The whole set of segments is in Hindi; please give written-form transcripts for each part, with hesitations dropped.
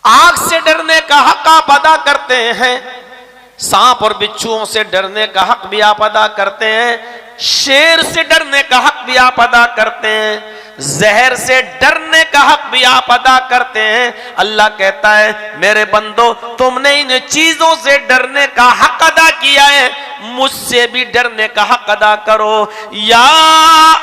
आग से डरने का हक आप अदा करते हैं, सांप और बिच्छुओं से डरने का हक भी आप अदा करते हैं, शेर से डरने का हक भी आप अदा करते हैं, जहर से डरने का हक भी आप अदा करते हैं। अल्लाह कहता है मेरे बंदो तुमने इन चीजों से डरने का हक अदा किया है, मुझसे भी डरने का हक अदा करो। या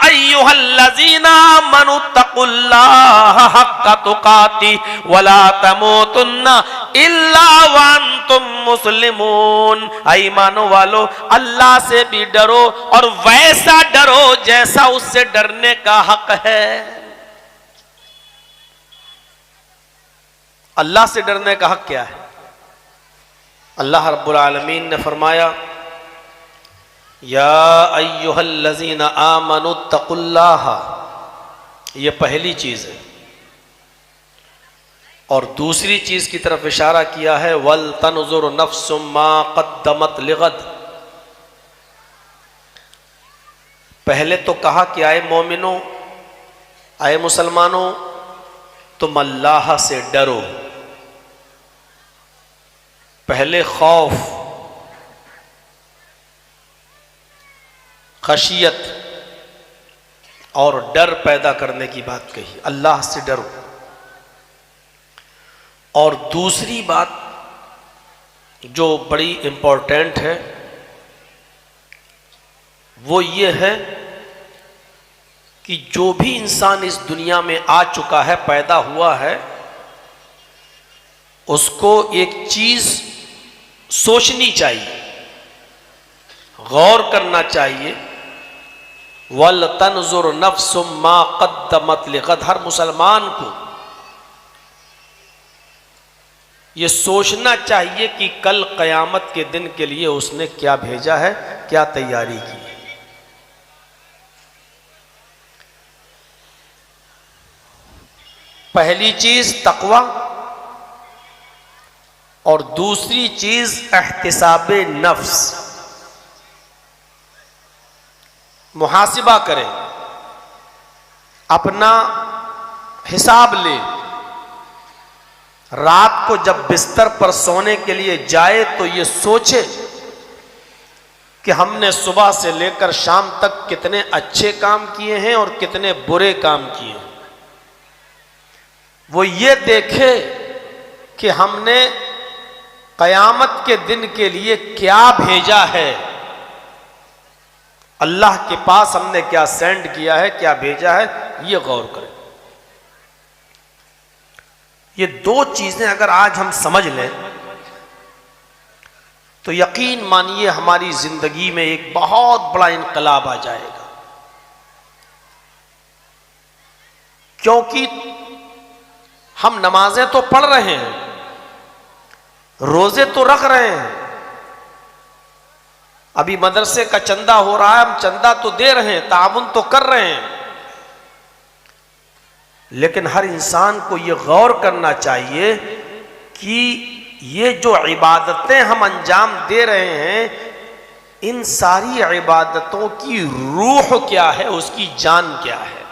अय्युहल्लज़ीना आमनू तक़ुल्लाह हक़्क़ तुक़ाती वला तमूतुन्ना इल्ला व अंतुम मुस्लिमून। ईमानो वालो अल्लाह से भी डरो और वैसा डरो जैसा उससे डरने का हक है। अल्लाह से डरने का हक क्या है? अल्लाह रब्बुल आलमीन ने फरमाया या अय्युहल्लज़ीना आमनू तक़ुल्लाह, ये पहली चीज है। और दूसरी चीज की तरफ इशारा किया है वल तनजुर नफ्सुम मा क़द्दमत लिग़द। पहले तो कहा कि आए मोमिनो, आए मुसलमानों, तुम अल्लाह से डरो। पहले खौफ, खशियत और डर पैदा करने की बात कही, अल्लाह से डरो। और दूसरी बात जो बड़ी इंपॉर्टेंट है वो ये है कि जो भी इंसान इस दुनिया में आ चुका है, पैदा हुआ है, उसको एक चीज सोचनी चाहिए, गौर करना चाहिए। वल तनजुर नफ्सुम मा क़द्दमत लिग़द। हर मुसलमान को ये सोचना चाहिए कि कल क़यामत के दिन के लिए उसने क्या भेजा है, क्या तैयारी की है। पहली चीज तक़वा और दूसरी चीज एहतिसाबे नफ्स। मुहासिबा करें, अपना हिसाब ले। रात को जब बिस्तर पर सोने के लिए जाए तो ये सोचे कि हमने सुबह से लेकर शाम तक कितने अच्छे काम किए हैं और कितने बुरे काम किए हैं। वो ये देखे कि हमने क़यामत के दिन के लिए क्या भेजा है, अल्लाह के पास हमने क्या सेंड किया है, क्या भेजा है, ये गौर करें। ये दो चीजें अगर आज हम समझ लें तो यकीन मानिए हमारी जिंदगी में एक बहुत बड़ा इनकलाब आ जाएगा। क्योंकि हम नमाजें तो पढ़ रहे हैं, रोजे तो रख रहे हैं, अभी मदरसे का चंदा हो रहा है, हम चंदा तो दे रहे हैं, ताउन तो कर रहे हैं, लेकिन हर इंसान को यह गौर करना चाहिए कि ये जो इबादतें हम अंजाम दे रहे हैं, इन सारी इबादतों की रूह क्या है, उसकी जान क्या है।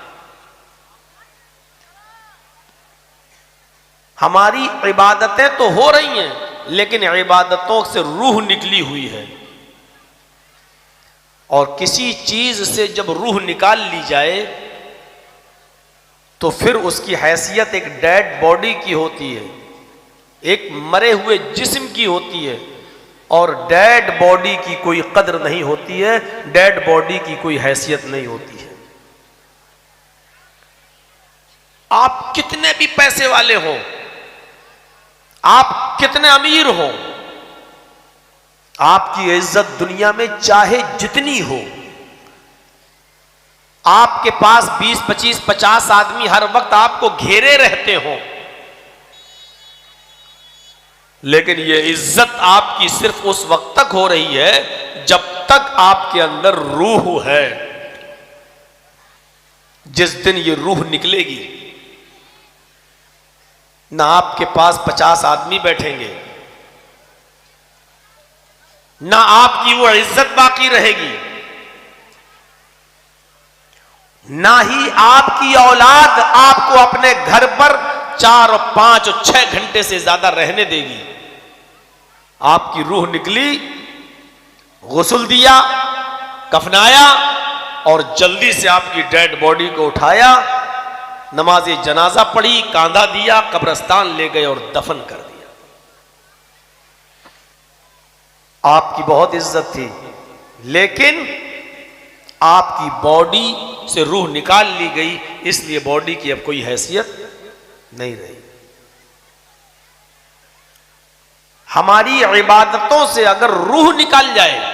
हमारी इबादतें तो हो रही हैं, लेकिन इबादतों से रूह निकली हुई है। और किसी चीज से जब रूह निकाल ली जाए तो फिर उसकी हैसियत एक डेड बॉडी की होती है, एक मरे हुए जिस्म की होती है। और डेड बॉडी की कोई कद्र नहीं होती है, डेड बॉडी की कोई हैसियत नहीं होती है। आप कितने भी पैसे वाले हों, आप कितने अमीर हो, आपकी इज्जत दुनिया में चाहे जितनी हो, आपके पास 20, 25, 50 आदमी हर वक्त आपको घेरे रहते हो, लेकिन यह इज्जत आपकी सिर्फ उस वक्त तक हो रही है जब तक आपके अंदर रूह है। जिस दिन ये रूह निकलेगी, ना आपके पास 50 आदमी बैठेंगे, ना आपकी वो इज्जत बाकी रहेगी, ना ही आपकी औलाद आपको अपने घर पर 4 और 5 और 6 घंटे से ज्यादा रहने देगी। आपकी रूह निकली, गुस्ल दिया, कफनाया और जल्दी से आपकी डेड बॉडी को उठाया, नमाज जनाजा पढ़ी, कांधा दिया, कब्रिस्तान ले गए और दफन कर दिया। आपकी बहुत इज्जत थी, लेकिन आपकी बॉडी से रूह निकाल ली गई, इसलिए बॉडी की अब कोई हैसियत नहीं रही। हमारी इबादतों से अगर रूह निकाल जाए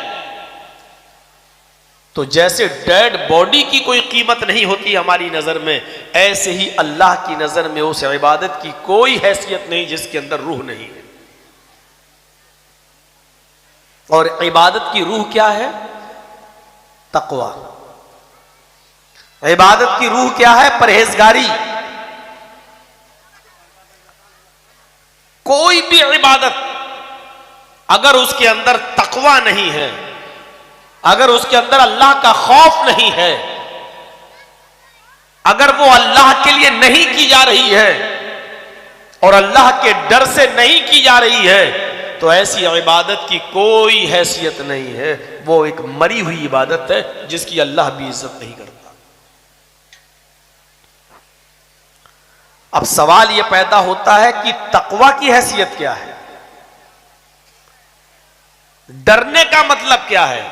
तो जैसे डेड बॉडी की कोई कीमत नहीं होती हमारी नजर में, ऐसे ही अल्लाह की नजर में उस इबादत की कोई हैसियत नहीं जिसके अंदर रूह नहीं है। और इबादत की रूह क्या है? तकवा। इबादत की रूह क्या है? परहेजगारी। कोई भी इबादत अगर उसके अंदर तकवा नहीं है, अगर उसके अंदर अल्लाह का खौफ नहीं है, अगर वो अल्लाह के लिए नहीं की जा रही है और अल्लाह के डर से नहीं की जा रही है, तो ऐसी इबादत की कोई हैसियत नहीं है। वो एक मरी हुई इबादत है जिसकी अल्लाह भी इज्जत नहीं करता। अब सवाल यह पैदा होता है कि तकवा की हैसियत क्या है? डरने का मतलब क्या है?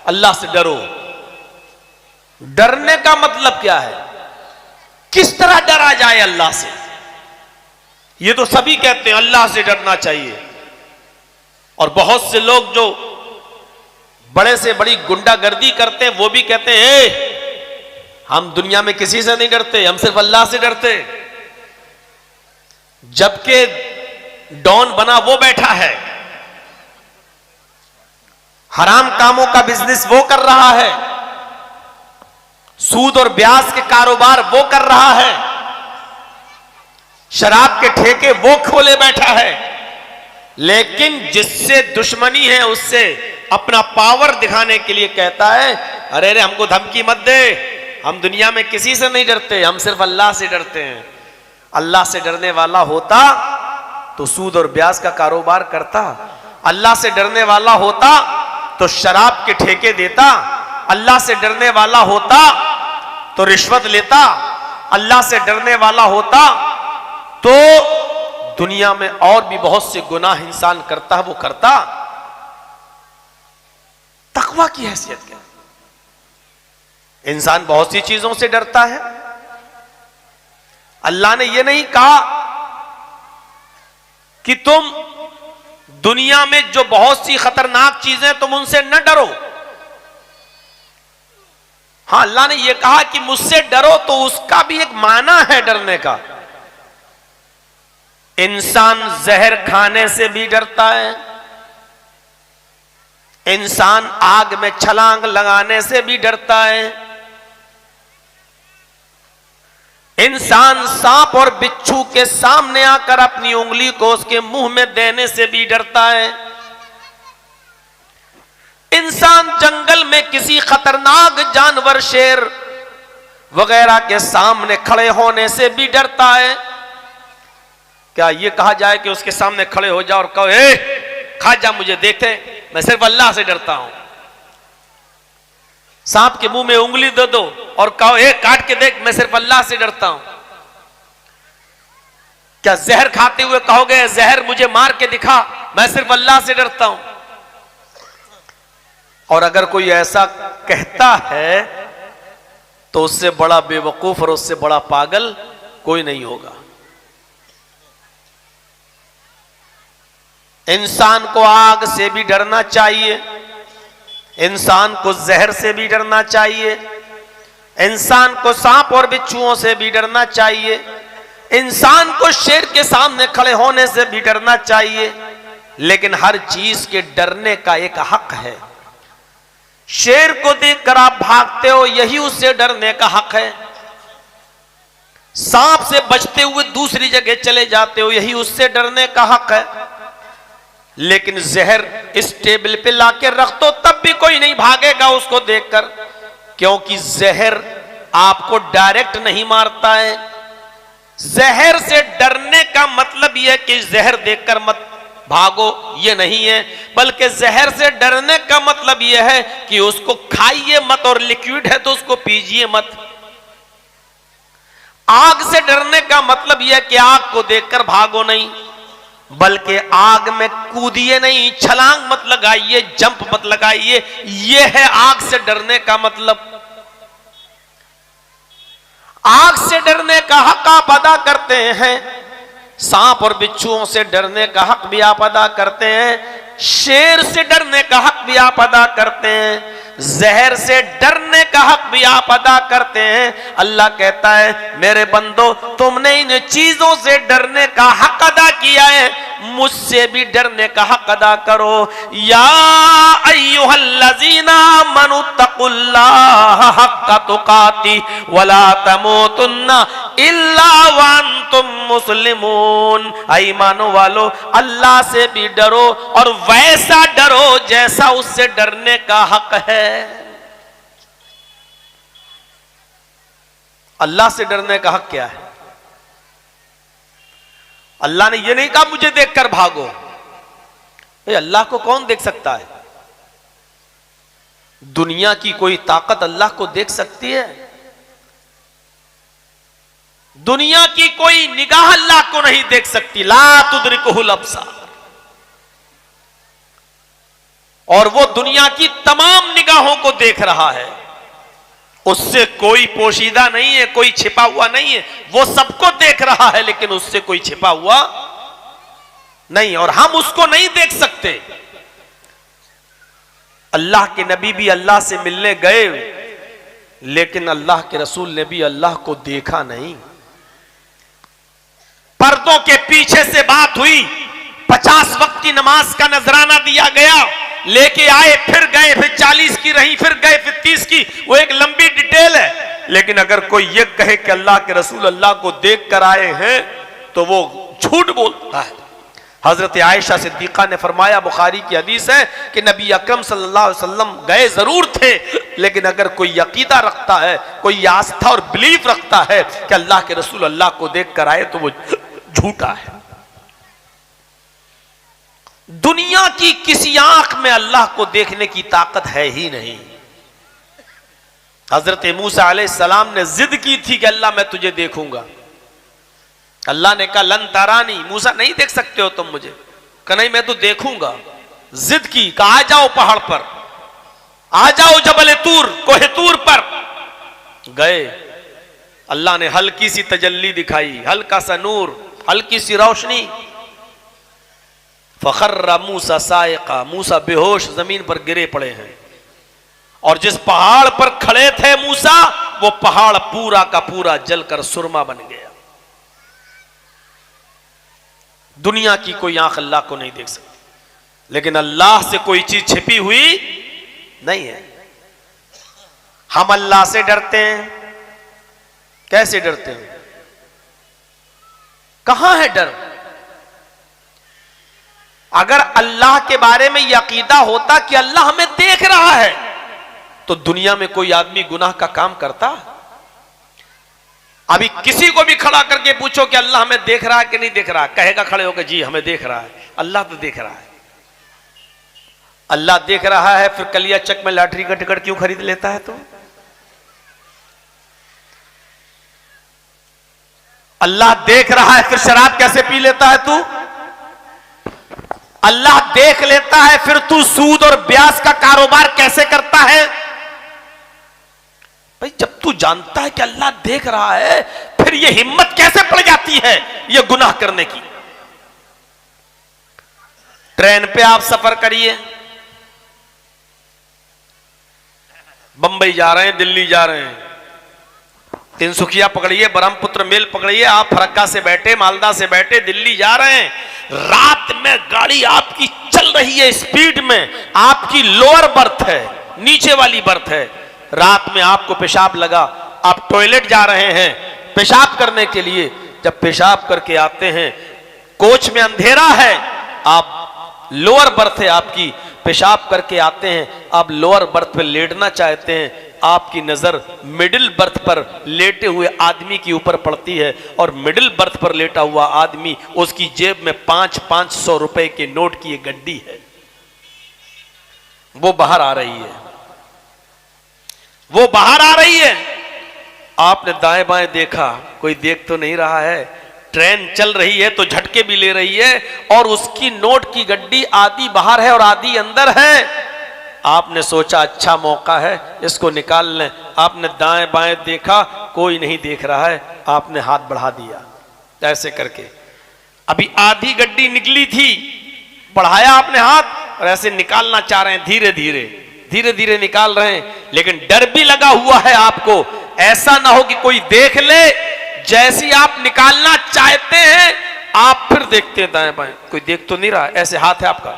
अल्लाह से डरो। डरने का मतलब क्या है? किस तरह डरा जाए अल्लाह से? ये तो सभी कहते हैं अल्लाह से डरना चाहिए, और बहुत से लोग जो बड़े से बड़ी गुंडागर्दी करते हैं वो भी कहते हैं हम दुनिया में किसी से नहीं डरते, हम सिर्फ अल्लाह से डरते। जबकि डॉन बना वो बैठा है, हराम कामों का बिजनेस वो कर रहा है, सूद और ब्याज के कारोबार वो कर रहा है, शराब के ठेके वो खोले बैठा है, लेकिन जिससे दुश्मनी है उससे अपना पावर दिखाने के लिए कहता है अरे अरे हमको धमकी मत दे, हम दुनिया में किसी से नहीं डरते, हम सिर्फ अल्लाह से डरते हैं। अल्लाह से डरने वाला होता तो सूद और ब्याज का कारोबार करता, अल्लाह से डरने वाला होता तो शराब के ठेके देता, अल्लाह से डरने वाला होता तो रिश्वत लेता, अल्लाह से डरने वाला होता तो दुनिया में और भी बहुत से गुनाह इंसान करता है वो करता। तकवा की हैसियत क्या? इंसान बहुत सी चीजों से डरता है। अल्लाह ने यह नहीं कहा कि तुम दुनिया में जो बहुत सी खतरनाक चीजें तुम उनसे न डरो। हां, अल्लाह ने यह कहा कि मुझसे डरो, तो उसका भी एक माना है डरने का। इंसान जहर खाने से भी डरता है, इंसान आग में छलांग लगाने से भी डरता है, इंसान सांप और बिच्छू के सामने आकर अपनी उंगली को उसके मुंह में देने से भी डरता है, इंसान जंगल में किसी खतरनाक जानवर शेर वगैरह के सामने खड़े होने से भी डरता है। क्या यह कहा जाए कि उसके सामने खड़े हो जाओ और कहो ए खा जा मुझे देखते, मैं सिर्फ अल्लाह से डरता हूं। सांप के मुंह में उंगली दे दो और कहो ए काट के देख, मैं सिर्फ अल्लाह से डरता हूं। क्या जहर खाते हुए कहोगे जहर मुझे मार के दिखा, मैं सिर्फ अल्लाह से डरता हूं? और अगर कोई ऐसा कहता है तो उससे बड़ा बेवकूफ और उससे बड़ा पागल कोई नहीं होगा। इंसान को आग से भी डरना चाहिए, इंसान को जहर से भी डरना चाहिए, इंसान को सांप और बिच्छुओं से भी डरना चाहिए, इंसान को शेर के सामने खड़े होने से भी डरना चाहिए। लेकिन हर चीज के डरने का एक हक है। शेर को देखकर आप भागते हो, यही उससे डरने का हक है। सांप से बचते हुए दूसरी जगह चले जाते हो, यही उससे डरने का हक है। लेकिन जहर इस टेबल पे लाके रख दो तब भी कोई नहीं भागेगा उसको देखकर, क्योंकि जहर आपको डायरेक्ट नहीं मारता है, जहर से डरने का मतलब यह कि जहर देखकर मत भागो, ये नहीं है, बल्कि जहर से डरने का मतलब यह है कि उसको खाइए मत, और लिक्विड है तो उसको पीजिए मत। आग से डरने का मतलब यह कि आग को देखकर भागो नहीं, बल्कि आग में कूदिए नहीं, छलांग मत लगाइए, जंप मत लगाइए, यह है आग से डरने का मतलब। आग से डरने का हक आप अदा करते हैं, सांप और बिच्छुओं से डरने का हक भी आप अदा करते हैं, शेर से डरने का हक भी आप अदा करते हैं, जहर से डरने का हक भी आप अदा करते हैं। अल्लाह कहता है मेरे बंदो, तुमने इन चीजों से डरने का हक अदा किया है, मुझसे भी डरने का हक अदा करो। या अय्युहल्लज़ीना आमनू तक़ुल्लाह हक़्क़ तुक़ाती वला तमूतुन्ना इल्ला व अंतुम मुस्लिमून। ईमान वालो, अल्लाह से भी डरो और वैसा डरो जैसा उससे डरने का हक है। अल्लाह से डरने का हक क्या है? अल्लाह ने यह नहीं कहा मुझे देखकर भागो। अल्लाह को कौन देख सकता है? दुनिया की कोई ताकत अल्लाह को देख सकती है? दुनिया की कोई निगाह अल्लाह को नहीं देख सकती। ला तुदरिकुहुल अब्सार। और वो दुनिया की तमाम निगाहों को देख रहा है, उससे कोई पोशीदा नहीं है, कोई छिपा हुआ नहीं है। वो सबको देख रहा है लेकिन उससे कोई छिपा हुआ नहीं, और हम उसको नहीं देख सकते। अल्लाह के नबी भी अल्लाह से मिलने गए, लेकिन अल्लाह के रसूल ने भी अल्लाह को देखा नहीं। पर्दों के पीछे से बात हुई, 50 वक्त की नमाज का नजराना दिया गया, लेके आए, फिर गए, फिर 40 की रही, फिर गए, फिर 30 की। वो एक लंबी डिटेल है। लेकिन अगर कोई ये कहे कि अल्लाह के रसूल अल्लाह को देख कर आए हैं, तो वो झूठ बोलता है। हजरत आयशा सिद्दीका ने फरमाया, बुखारी की हदीस है कि नबी अकरम सल्लल्लाहु अलैहि वसल्लम गए जरूर थे, लेकिन अगर कोई यकीदा रखता है, कोई आस्था और बिलीफ रखता है कि अल्लाह के रसूल अल्लाह को देख कर आए, तो वो झूठा है। दुनिया की किसी आंख में अल्लाह को देखने की ताकत है ही नहीं। हजरत मूसा अलैहिस्सलाम ने जिद की थी कि अल्लाह मैं तुझे देखूंगा। अल्लाह ने कहा लन तरानी, मूसा नहीं देख सकते हो तुम मुझे। कहा नहीं मैं तो देखूंगा। जिद की, कहा आ जाओ पहाड़ पर, आ जाओ जबल तूर, कोहे तूर पर। गए, अल्लाह ने हल्की सी तजल्ली दिखाई, हल्का सा नूर, हल्की सी रोशनी। फखर्रा मूसा साइका, मूसा बेहोश जमीन पर गिरे पड़े हैं। और जिस पहाड़ पर खड़े थे मूसा, वो पहाड़ पूरा का पूरा जलकर सुरमा बन गया। दुनिया की कोई आंख अल्लाह को नहीं देख सकती, लेकिन अल्लाह से कोई चीज छिपी हुई नहीं है। हम अल्लाह से डरते हैं। कैसे डरते हैं? कहां है डर? अगर अल्लाह के बारे में यह अकीदा होता कि अल्लाह हमें देख रहा है, तो दुनिया में कोई आदमी गुनाह का काम करता? अभी किसी को भी खड़ा करके पूछो कि अल्लाह हमें देख रहा है कि नहीं देख रहा, कहेगा खड़े होकर जी हमें देख रहा है। अल्लाह तो देख रहा है। अल्लाह देख रहा है, फिर कलिया चक में लॉटरी का टिकट क्यों खरीद लेता है? तो अल्लाह देख रहा है, फिर शराब कैसे पी लेता है तू? अल्लाह देख लेता है, फिर तू सूद और ब्याज का कारोबार कैसे करता है? भाई जब तू जानता है कि अल्लाह देख रहा है, फिर यह हिम्मत कैसे पड़ जाती है यह गुनाह करने की? ट्रेन पे आप सफर करिए, बंबई जा रहे हैं, दिल्ली जा रहे हैं, तिनसुकिया पकड़िए, ब्रह्मपुत्र मेल पकड़िए, आप फरक्का से बैठे, मालदा से बैठे, दिल्ली जा रहे हैं। रात में गाड़ी आपकी चल रही है स्पीड में, आपकी लोअर बर्थ है, नीचे वाली बर्थ है। रात में आपको पेशाब लगा, आप टॉयलेट जा रहे हैं पेशाब करने के लिए। जब पेशाब करके आते हैं, कोच में अंधेरा है, आप लोअर बर्थ है आपकी, पेशाब करके आते हैं, आप लोअर बर्थ पे लेटना चाहते हैं, आपकी नजर मिडिल बर्थ पर लेटे हुए आदमी के ऊपर पड़ती है और मिडिल बर्थ पर लेटा हुआ आदमी, उसकी जेब में 500 रुपए के नोट की एक गड्डी है, वो बाहर आ रही है, वो बाहर आ रही है। आपने दाएं बाएं देखा, कोई देख तो नहीं रहा है, ट्रेन चल रही है तो झटके भी ले रही है और उसकी नोट की गड्डी आधी बाहर है और आधी अंदर है। आपने सोचा अच्छा मौका है, इसको निकाल लें। आपने दाएं बाएं देखा, कोई नहीं देख रहा है, आपने हाथ बढ़ा दिया ऐसे करके। अभी आधी गड्डी निकली थी, बढ़ाया आपने हाथ और ऐसे निकालना चाह रहे हैं, धीरे धीरे धीरे धीरे निकाल रहे हैं, लेकिन डर भी लगा हुआ है आपको, ऐसा ना हो कि कोई देख ले। जैसी आप निकालना चाहते हैं, आप फिर देखते हैं दाएं बाएं, कोई देख तो नहीं रहा, ऐसे हाथ है आपका।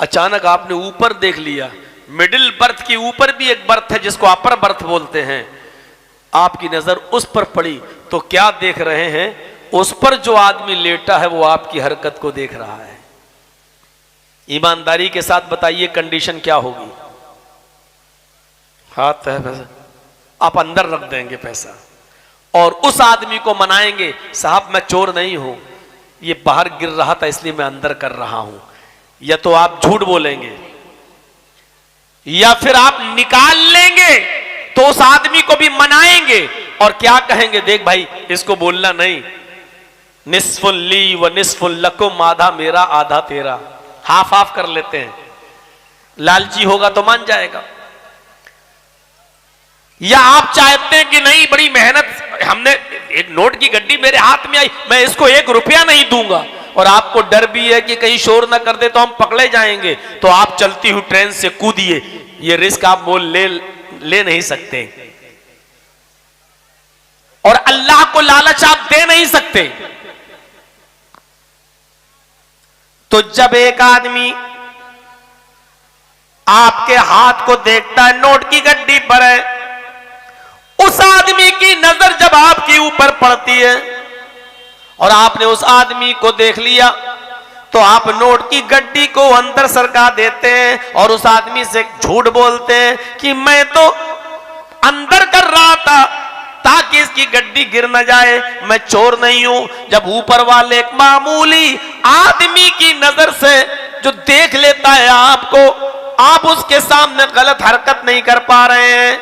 अचानक आपने ऊपर देख लिया, मिडिल बर्थ के ऊपर भी एक बर्थ है जिसको अपर बर्थ बोलते हैं। आपकी नजर उस पर पड़ी तो क्या देख रहे हैं, उस पर जो आदमी लेटा है वो आपकी हरकत को देख रहा है। ईमानदारी के साथ बताइए कंडीशन क्या होगी? हाथ है पैसा, आप अंदर रख देंगे पैसा और उस आदमी को मनाएंगे, साहब मैं चोर नहीं हूं, ये बाहर गिर रहा था इसलिए मैं अंदर कर रहा हूं। या तो आप झूठ बोलेंगे या फिर आप निकाल लेंगे तो उस आदमी को भी मनाएंगे और क्या कहेंगे, देख भाई इसको बोलना नहीं, निस्फुल ली व निस्फुल लकुम, आधा मेरा आधा तेरा, हाफ हाफ कर लेते हैं। लालची होगा तो मान जाएगा। या आप चाहते हैं कि नहीं, बड़ी मेहनत, हमने एक नोट की गड्डी मेरे हाथ में आई, मैं इसको 1 रुपया नहीं दूंगा, और आपको डर भी है कि कहीं शोर ना कर दे तो हम पकड़े जाएंगे, तो आप चलती हुई ट्रेन से कूदिए। ये रिस्क आप मोल ले नहीं सकते और अल्लाह को लालच आप दे नहीं सकते। तो जब एक आदमी आपके हाथ को देखता है, नोट की गड्डी पर है, उस आदमी की नजर जब आपके ऊपर पड़ती है और आपने उस आदमी को देख लिया तो आप नोट की गड्डी को अंदर सरका देते हैं और उस आदमी से झूठ बोलते हैं कि मैं तो अंदर कर रहा था ताकि इसकी गड्डी गिर न जाए, मैं चोर नहीं हूं। जब ऊपर वाले एक मामूली आदमी की नजर से जो देख लेता है आपको, आप उसके सामने गलत हरकत नहीं कर पा रहे हैं।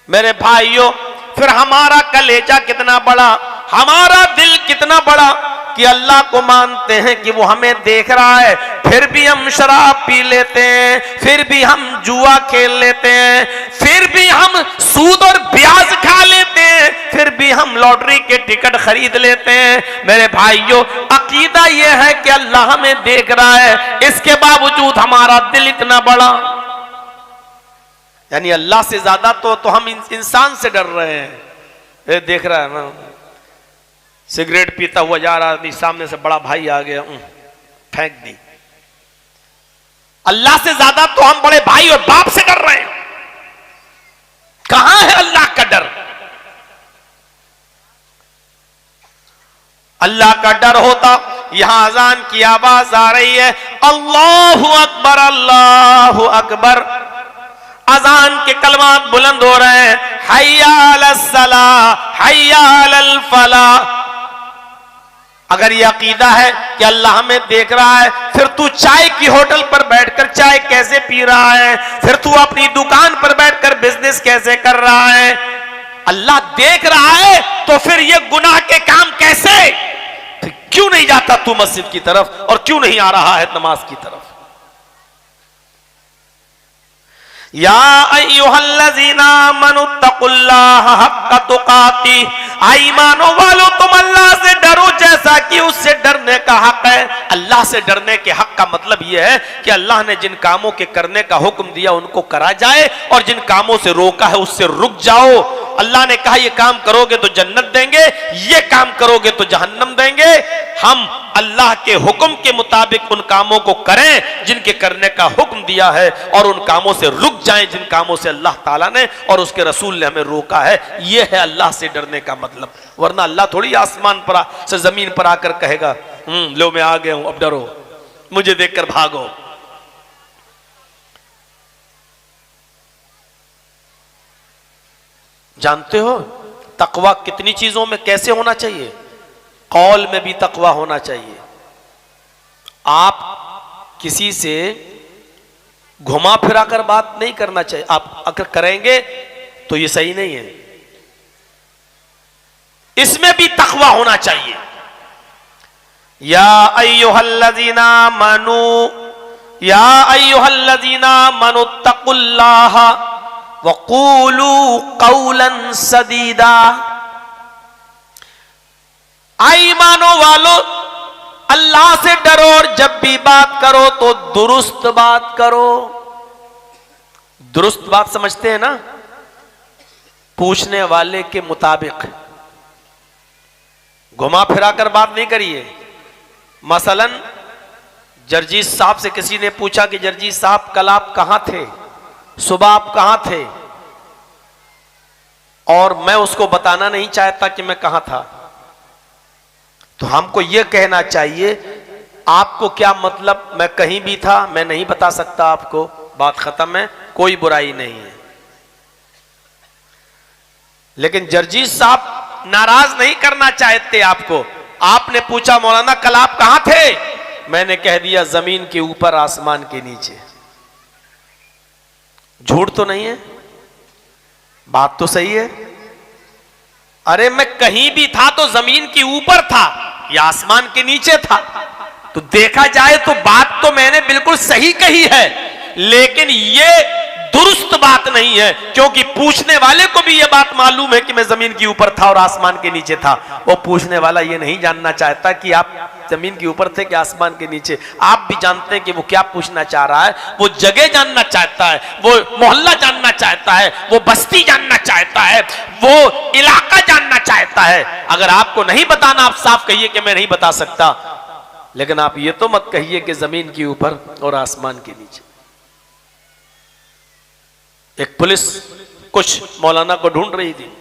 मेरे भाइयों, फिर हमारा कलेजा कितना बड़ा, हमारा दिल कितना बड़ा कि अल्लाह को मानते हैं कि वो हमें देख रहा है, फिर भी हम शराब पी लेते हैं, फिर भी हम जुआ खेल लेते हैं, फिर भी हम सूद और ब्याज खा लेते हैं, फिर भी हम लॉटरी के टिकट खरीद लेते हैं। मेरे भाइयों, अकीदा यह है कि अल्लाह हमें देख रहा है, इसके बावजूद हमारा दिल इतना बड़ा, यानी अल्लाह से ज्यादा तो हम इंसान से डर रहे हैं। देख रहा है ना, सिगरेट पीता हुआ जा रहा आदमी, सामने से बड़ा भाई आ गया, फेंक दी। अल्लाह से ज्यादा तो हम बड़े भाई और बाप से डर रहे हैं। कहां है अल्लाह का डर? अल्लाह का डर होता, यहां अजान की आवाज आ रही है, अल्लाहु अकबर अल्लाहु अकबर, अजान के कलमात बुलंद हो रहे हैं, हय्या अलस सलाह हय्या अलल फलाह। अगर यह अकीदा है कि अल्लाह हमें देख रहा है, फिर तू चाय की होटल पर बैठकर चाय कैसे पी रहा है, फिर तू अपनी दुकान पर बैठकर बिजनेस कैसे कर रहा है? अल्लाह देख रहा है तो फिर ये गुनाह के काम कैसे? फिर क्यों नहीं जाता तू मस्जिद की तरफ और क्यों नहीं आ रहा है नमाज की तरफ? या अय्युहल्लज़ीना आमनुत्तकुल्लाह हक्का तुकाती, ईमानो वालों तुम अल्लाह से डरो जैसा कि उससे डरने का हक है। अल्लाह से डरने के हक का मतलब यह है कि अल्लाह ने जिन कामों के करने का हुक्म दिया उनको करा जाए और जिन कामों से रोका है उससे रुक जाओ। अल्लाह ने कहा ये काम करोगे तो जन्नत देंगे, ये काम करोगे तो जहन्नम देंगे। हम अल्लाह के हुक्म के मुताबिक उन कामों को करें जिनके करने का हुक्म दिया है और उन कामों से रुक जाएं जिन कामों से अल्लाह ताला ने और उसके रसूल ने हमें रोका है। यह है अल्लाह से डरने का मतलब। वरना अल्लाह थोड़ी आसमान पर से जमीन पर आकर कहेगा लो मैं आ गया हूं, अब डरो, मुझे देखकर भागो। जानते हो तकवा कितनी चीजों में कैसे होना चाहिए? कौल में भी तकवा होना चाहिए। आप किसी से घुमा फिरा कर बात नहीं करना चाहिए। आप अगर करेंगे तो ये सही नहीं है। इसमें भी तकवा होना चाहिए। या अय्युहल्लज़ीना मनु, या अय्युहल्लज़ीना मनुत्तकुल्लाह वक़ूलू क़ौलन सदीदा। ईमानो वालो, अल्लाह से डरो और जब भी बात करो तो दुरुस्त बात करो। दुरुस्त बात समझते हैं ना? पूछने वाले के मुताबिक, घुमा फिरा कर बात नहीं करिए। मसलन जर्जीस साहब से किसी ने पूछा कि जर्जीस साहब कल आप कहां थे, सुबह आप कहां थे, और मैं उसको बताना नहीं चाहता कि मैं कहां था, तो हमको यह कहना चाहिए आपको क्या मतलब, मैं कहीं भी था, मैं नहीं बता सकता आपको, बात खत्म है, कोई बुराई नहीं है। लेकिन जर्जीस साहब नाराज नहीं करना चाहते आपको। आपने पूछा मौलाना कल आप कहां थे, मैंने कह दिया जमीन के ऊपर आसमान के नीचे। झूठ तो नहीं है, बात तो सही है। अरे मैं कहीं भी था तो जमीन के ऊपर था या आसमान के नीचे था, तो देखा जाए तो बात तो मैंने बिल्कुल सही कही है, लेकिन यह दुरुस्त बात नहीं है, क्योंकि पूछने वाले को भी यह बात मालूम है कि मैं जमीन के ऊपर था और आसमान के नीचे था। वो पूछने वाला यह नहीं जानना चाहता कि आप जमीन के ऊपर थे कि आसमान के नीचे। आप भी जानते हैं कि वो क्या पूछना चाह रहा है। वो जगह जानना चाहता है, वो मोहल्ला जानना चाहता है, वो बस्ती जानना चाहता है, वो इलाका जानना चाहता है। अगर आपको नहीं बताना, आप साफ कहिए कि मैं नहीं बता सकता, लेकिन आप ये तो मत कहिए कि जमीन के ऊपर और आसमान के नीचे। एक पुलिस कुछ मौलाना को ढूंढ रही थी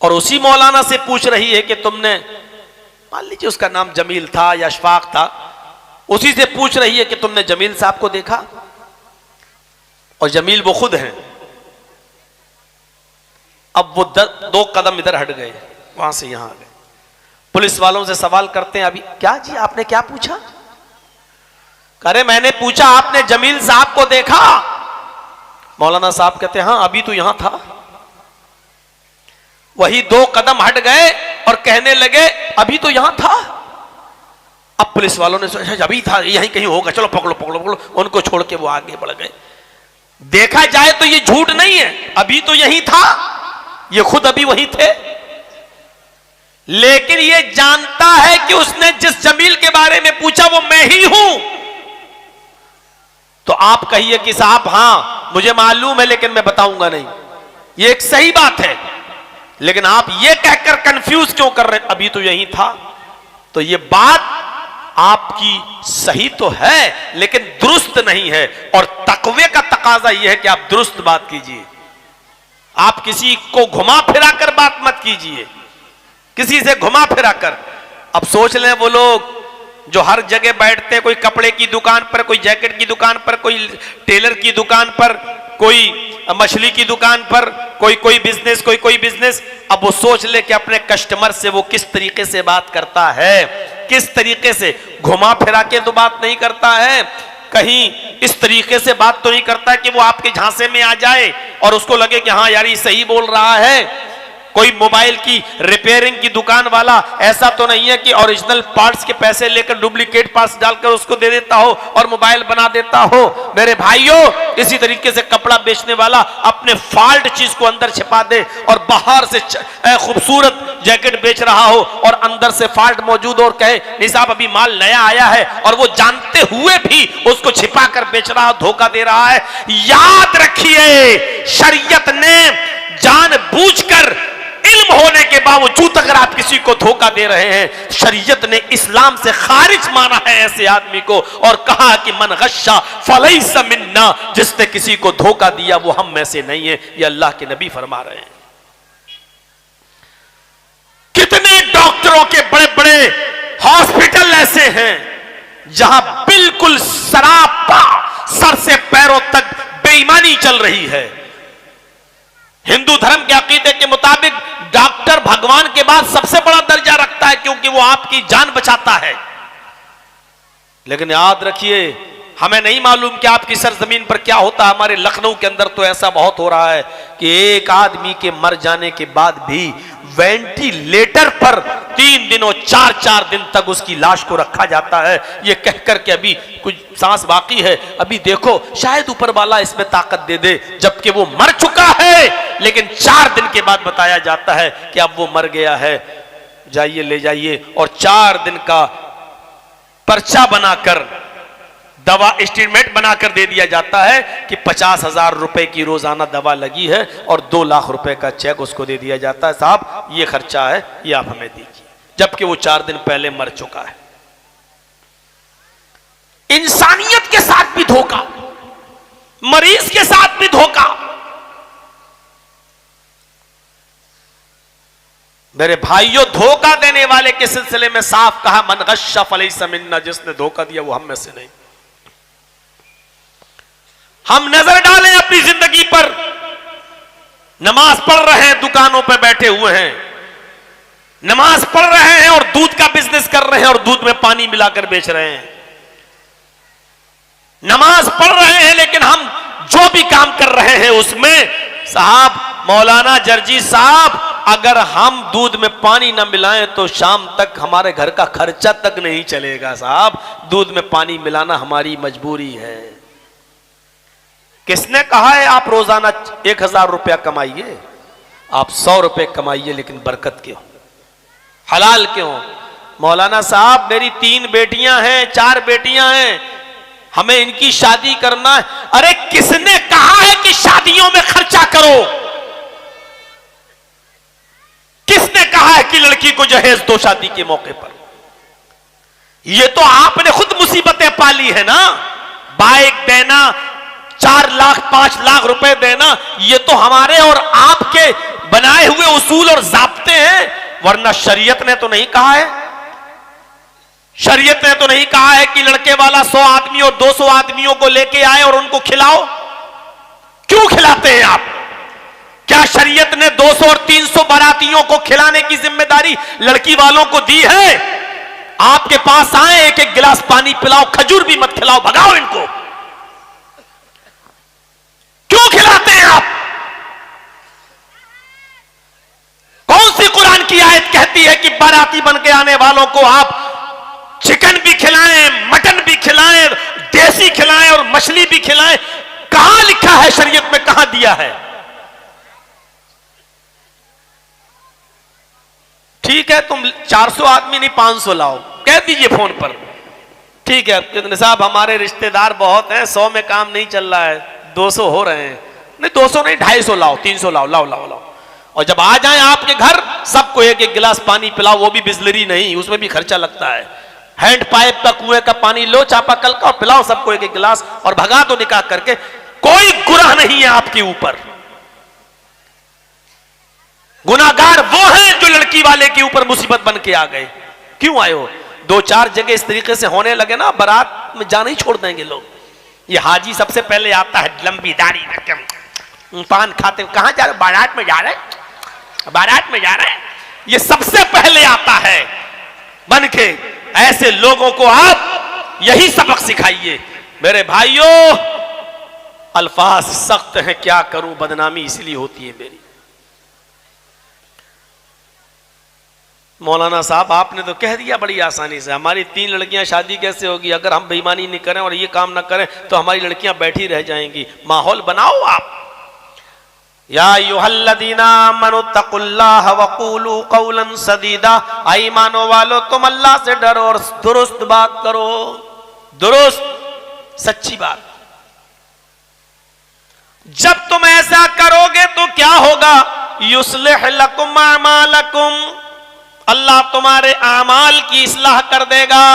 और उसी मौलाना से पूछ रही है कि तुमने, मान लीजिए उसका नाम जमील था या अशफाक था, उसी से पूछ रही है कि तुमने जमील साहब को देखा, और जमील वो खुद हैं। अब वो 2 कदम इधर हट गए, वहां से यहां आ गए। पुलिस वालों से सवाल करते हैं, अभी क्या जी आपने क्या पूछा? अरे मैंने पूछा आपने जमील साहब को देखा? मौलाना साहब कहते हैं हाँ अभी तो यहां था। वही 2 कदम हट गए और कहने लगे अभी तो यहां था। अब पुलिस वालों ने सोचा अभी था, यहीं कहीं होगा, चलो पकड़ो पकड़ो पकड़ो। उनको छोड़ के वो आगे बढ़ गए। देखा जाए तो ये झूठ नहीं है, अभी तो यहीं था, ये खुद अभी वहीं थे, लेकिन ये जानता है कि उसने जिस जमील के बारे में पूछा वो मैं ही हूं। तो आप कहिए कि साहब हां मुझे मालूम है लेकिन मैं बताऊंगा नहीं, ये एक सही बात है, लेकिन आप ये कहकर कंफ्यूज क्यों कर रहे हैं अभी तो यही था? तो ये बात आपकी सही तो है लेकिन दुरुस्त नहीं है, और तकवे का तकाजा यह है कि आप दुरुस्त बात कीजिए। आप किसी को घुमा फिरा कर बात मत कीजिए, किसी से घुमा फिरा कर। अब सोच लें वो लोग जो हर जगह बैठते हैं, कोई कपड़े की दुकान पर, कोई जैकेट की दुकान पर, कोई टेलर की दुकान पर, कोई मछली की दुकान पर, कोई बिजनेस, कोई बिजनेस। अब वो सोच ले कि अपने कस्टमर से वो किस तरीके से बात करता है, किस तरीके से घुमा फिरा के तो बात नहीं करता है, कहीं इस तरीके से बात तो नहीं करता कि वो आपके झांसे में आ जाए और उसको लगे कि हाँ यार ये सही बोल रहा है। कोई मोबाइल की रिपेयरिंग की दुकान वाला ऐसा तो नहीं है कि ओरिजिनल पार्ट्स के पैसे लेकर डुप्लीकेट पार्ट्स डालकर उसको दे देता हो और मोबाइल बना देता हो। मेरे भाइयों, इसी तरीके से कपड़ा बेचने वाला अपने फॉल्ट चीज को अंदर छिपा दे और बाहर से खूबसूरत जैकेट बेच रहा हो और अंदर से फॉल्ट मौजूद और कहे नहीं साहब अभी माल नया आया है, और वो जानते हुए भी उसको छिपा कर बेच रहा, धोखा दे रहा है। याद रखिए, शरीयत ने जानबूझकर इल्म होने के बावजूद अगर आप किसी को धोखा दे रहे हैं, शरीयत ने इस्लाम से खारिज माना है ऐसे आदमी को, और कहा कि मन गश्शा फलैसा मिन्ना, जिसने किसी को धोखा दिया वो हम में से नहीं है। ये अल्लाह के नबी फरमा रहे हैं। कितने डॉक्टरों के बड़े बड़े हॉस्पिटल ऐसे हैं जहां बिल्कुल सरापा सर से पैरों तक बेईमानी चल रही है। हिंदू धर्म के अकीदे के मुताबिक डॉक्टर भगवान के बाद सबसे बड़ा दर्जा रखता है, क्योंकि वो आपकी जान बचाता है। लेकिन याद रखिए, हमें नहीं मालूम कि आपकी सरजमीन पर क्या होता है। हमारे लखनऊ के अंदर तो ऐसा बहुत हो रहा है कि एक आदमी के मर जाने के बाद भी वेंटिलेटर पर 3 दिनों 4-4 दिन तक उसकी लाश को रखा जाता है, ये कहकर के अभी कुछ सांस बाकी है, अभी देखो शायद ऊपर वाला इसमें ताकत दे दे, जबकि वो मर चुका है। लेकिन 4 दिन के बाद बताया जाता है कि अब वो मर गया है, जाइए ले जाइए, और 4 दिन का पर्चा बनाकर, दवा एस्टीमेट बनाकर दे दिया जाता है कि 50,000 रुपए की रोजाना दवा लगी है और 2 लाख रुपए का चेक उसको दे दिया जाता है, साहब ये खर्चा है, ये आप हमें दीजिए, जबकि वो 4 दिन पहले मर चुका है। इंसानियत के साथ भी धोखा, मरीज के साथ भी धोखा। मेरे भाइयों, धोखा देने वाले के सिलसिले में साफ कहा, मन गश्शा फलैसा मिन्ना, जिसने धोखा दिया वो हम में से नहीं। हम नजर डालें अपनी जिंदगी पर, नमाज पढ़ रहे हैं, दुकानों पर बैठे हुए हैं, नमाज पढ़ रहे हैं और दूध का बिजनेस कर रहे हैं और दूध में पानी मिलाकर बेच रहे हैं। नमाज पढ़ रहे हैं, लेकिन हम जो भी काम कर रहे हैं उसमें, साहब मौलाना जर्जी साहब, अगर हम दूध में पानी न मिलाएं तो शाम तक हमारे घर का खर्चा तक नहीं चलेगा साहब, दूध में पानी मिलाना हमारी मजबूरी है। किसने कहा है आप रोजाना 1000 रुपया कमाइए? आप 100 रुपए कमाइए, लेकिन बरकत क्यों, हलाल क्यों? मौलाना साहब मेरी 3 बेटियां हैं, 4 बेटियां हैं, हमें इनकी शादी करना है। अरे किसने कहा है कि शादियों में खर्चा करो? किसने कहा है कि लड़की को जहेज दो शादी के मौके पर? ये तो आपने खुद मुसीबतें पाली है ना। बाइक देना, 4 लाख 5 लाख रुपए देना, ये तो हमारे और आपके बनाए हुए उसूल और जाब्ते हैं, वरना शरीयत ने तो नहीं कहा है। शरीयत ने तो नहीं कहा है कि लड़के वाला 100 आदमी और 200 आदमियों को लेके आए और उनको खिलाओ। क्यों खिलाते हैं आप? क्या शरीयत ने 200 और 300 बारातियों को खिलाने की जिम्मेदारी लड़की वालों को दी है? आपके पास आए, एक एक गिलास पानी पिलाओ, खजूर भी मत खिलाओ, भगाओ इनको। क्यों खिलाते हैं आप? कौन सी कुरान की आयत कहती है कि बाराती बन के आने वालों को आप चिकन भी खिलाएं, मटन भी खिलाएं, देसी खिलाएं और मछली भी खिलाएं? कहां लिखा है शरीयत में, कहां दिया है? ठीक है, तुम 400 आदमी नहीं 500 लाओ, कह दीजिए फोन पर, ठीक है कितने साहब हमारे रिश्तेदार बहुत हैं, 100 में काम नहीं चल रहा है, 200 हो रहे हैं। नहीं 200 नहीं, 250 लाओ, 300 लाओ, लाओ लाओ लाओ। और जब आ जाएं आपके घर, सबको एक एक गिलास पानी पिलाओ, वो भी बिस्लरी नहीं, उसमें भी खर्चा लगता है। हैंड पाइप का, कुएं का पानी लो, चापाकल का, पिलाओ सबको एक एक गिलास और भगा दो निकाह करके। कोई गुनाह नहीं है आपके ऊपर। गुनाहगार वो हैं जो लड़की वाले के ऊपर मुसीबत बन के आ गए। क्यों आए हो? 2-4 जगह इस तरीके से होने लगे ना, बारात में जाना ही छोड़ देंगे लोग। ये हाजी सबसे पहले आता है, लंबी दाढ़ी, पान खाते, कहां जा रहे? बारात में जा रहे, बारात में जा रहे, ये सबसे पहले आता है बन के। ऐसे लोगों को आप यही सबक सिखाइए। मेरे भाइयों, अल्फाज सख्त हैं, क्या करूं, बदनामी इसलिए होती है मेरी। मौलाना साहब आपने तो कह दिया बड़ी आसानी से, हमारी 3 लड़कियां शादी कैसे होगी? अगर हम बेईमानी नहीं करें और ये काम ना करें तो हमारी लड़कियां बैठी रह जाएंगी। माहौल बनाओ आप। या अय्युहल्लज़ीना आमनुत्तकुल्लाह वक़ूलू क़ौलन सदीदा, ईमानो वालो तुम अल्लाह से डरो और दुरुस्त बात करो, दुरुस्त सच्ची बात। जब तुम ऐसा करोगे तो क्या होगा? युस्लिह लकुम अमालकुम, अल्लाह तुम्हारे आमाल की इस्लाह कर देगा।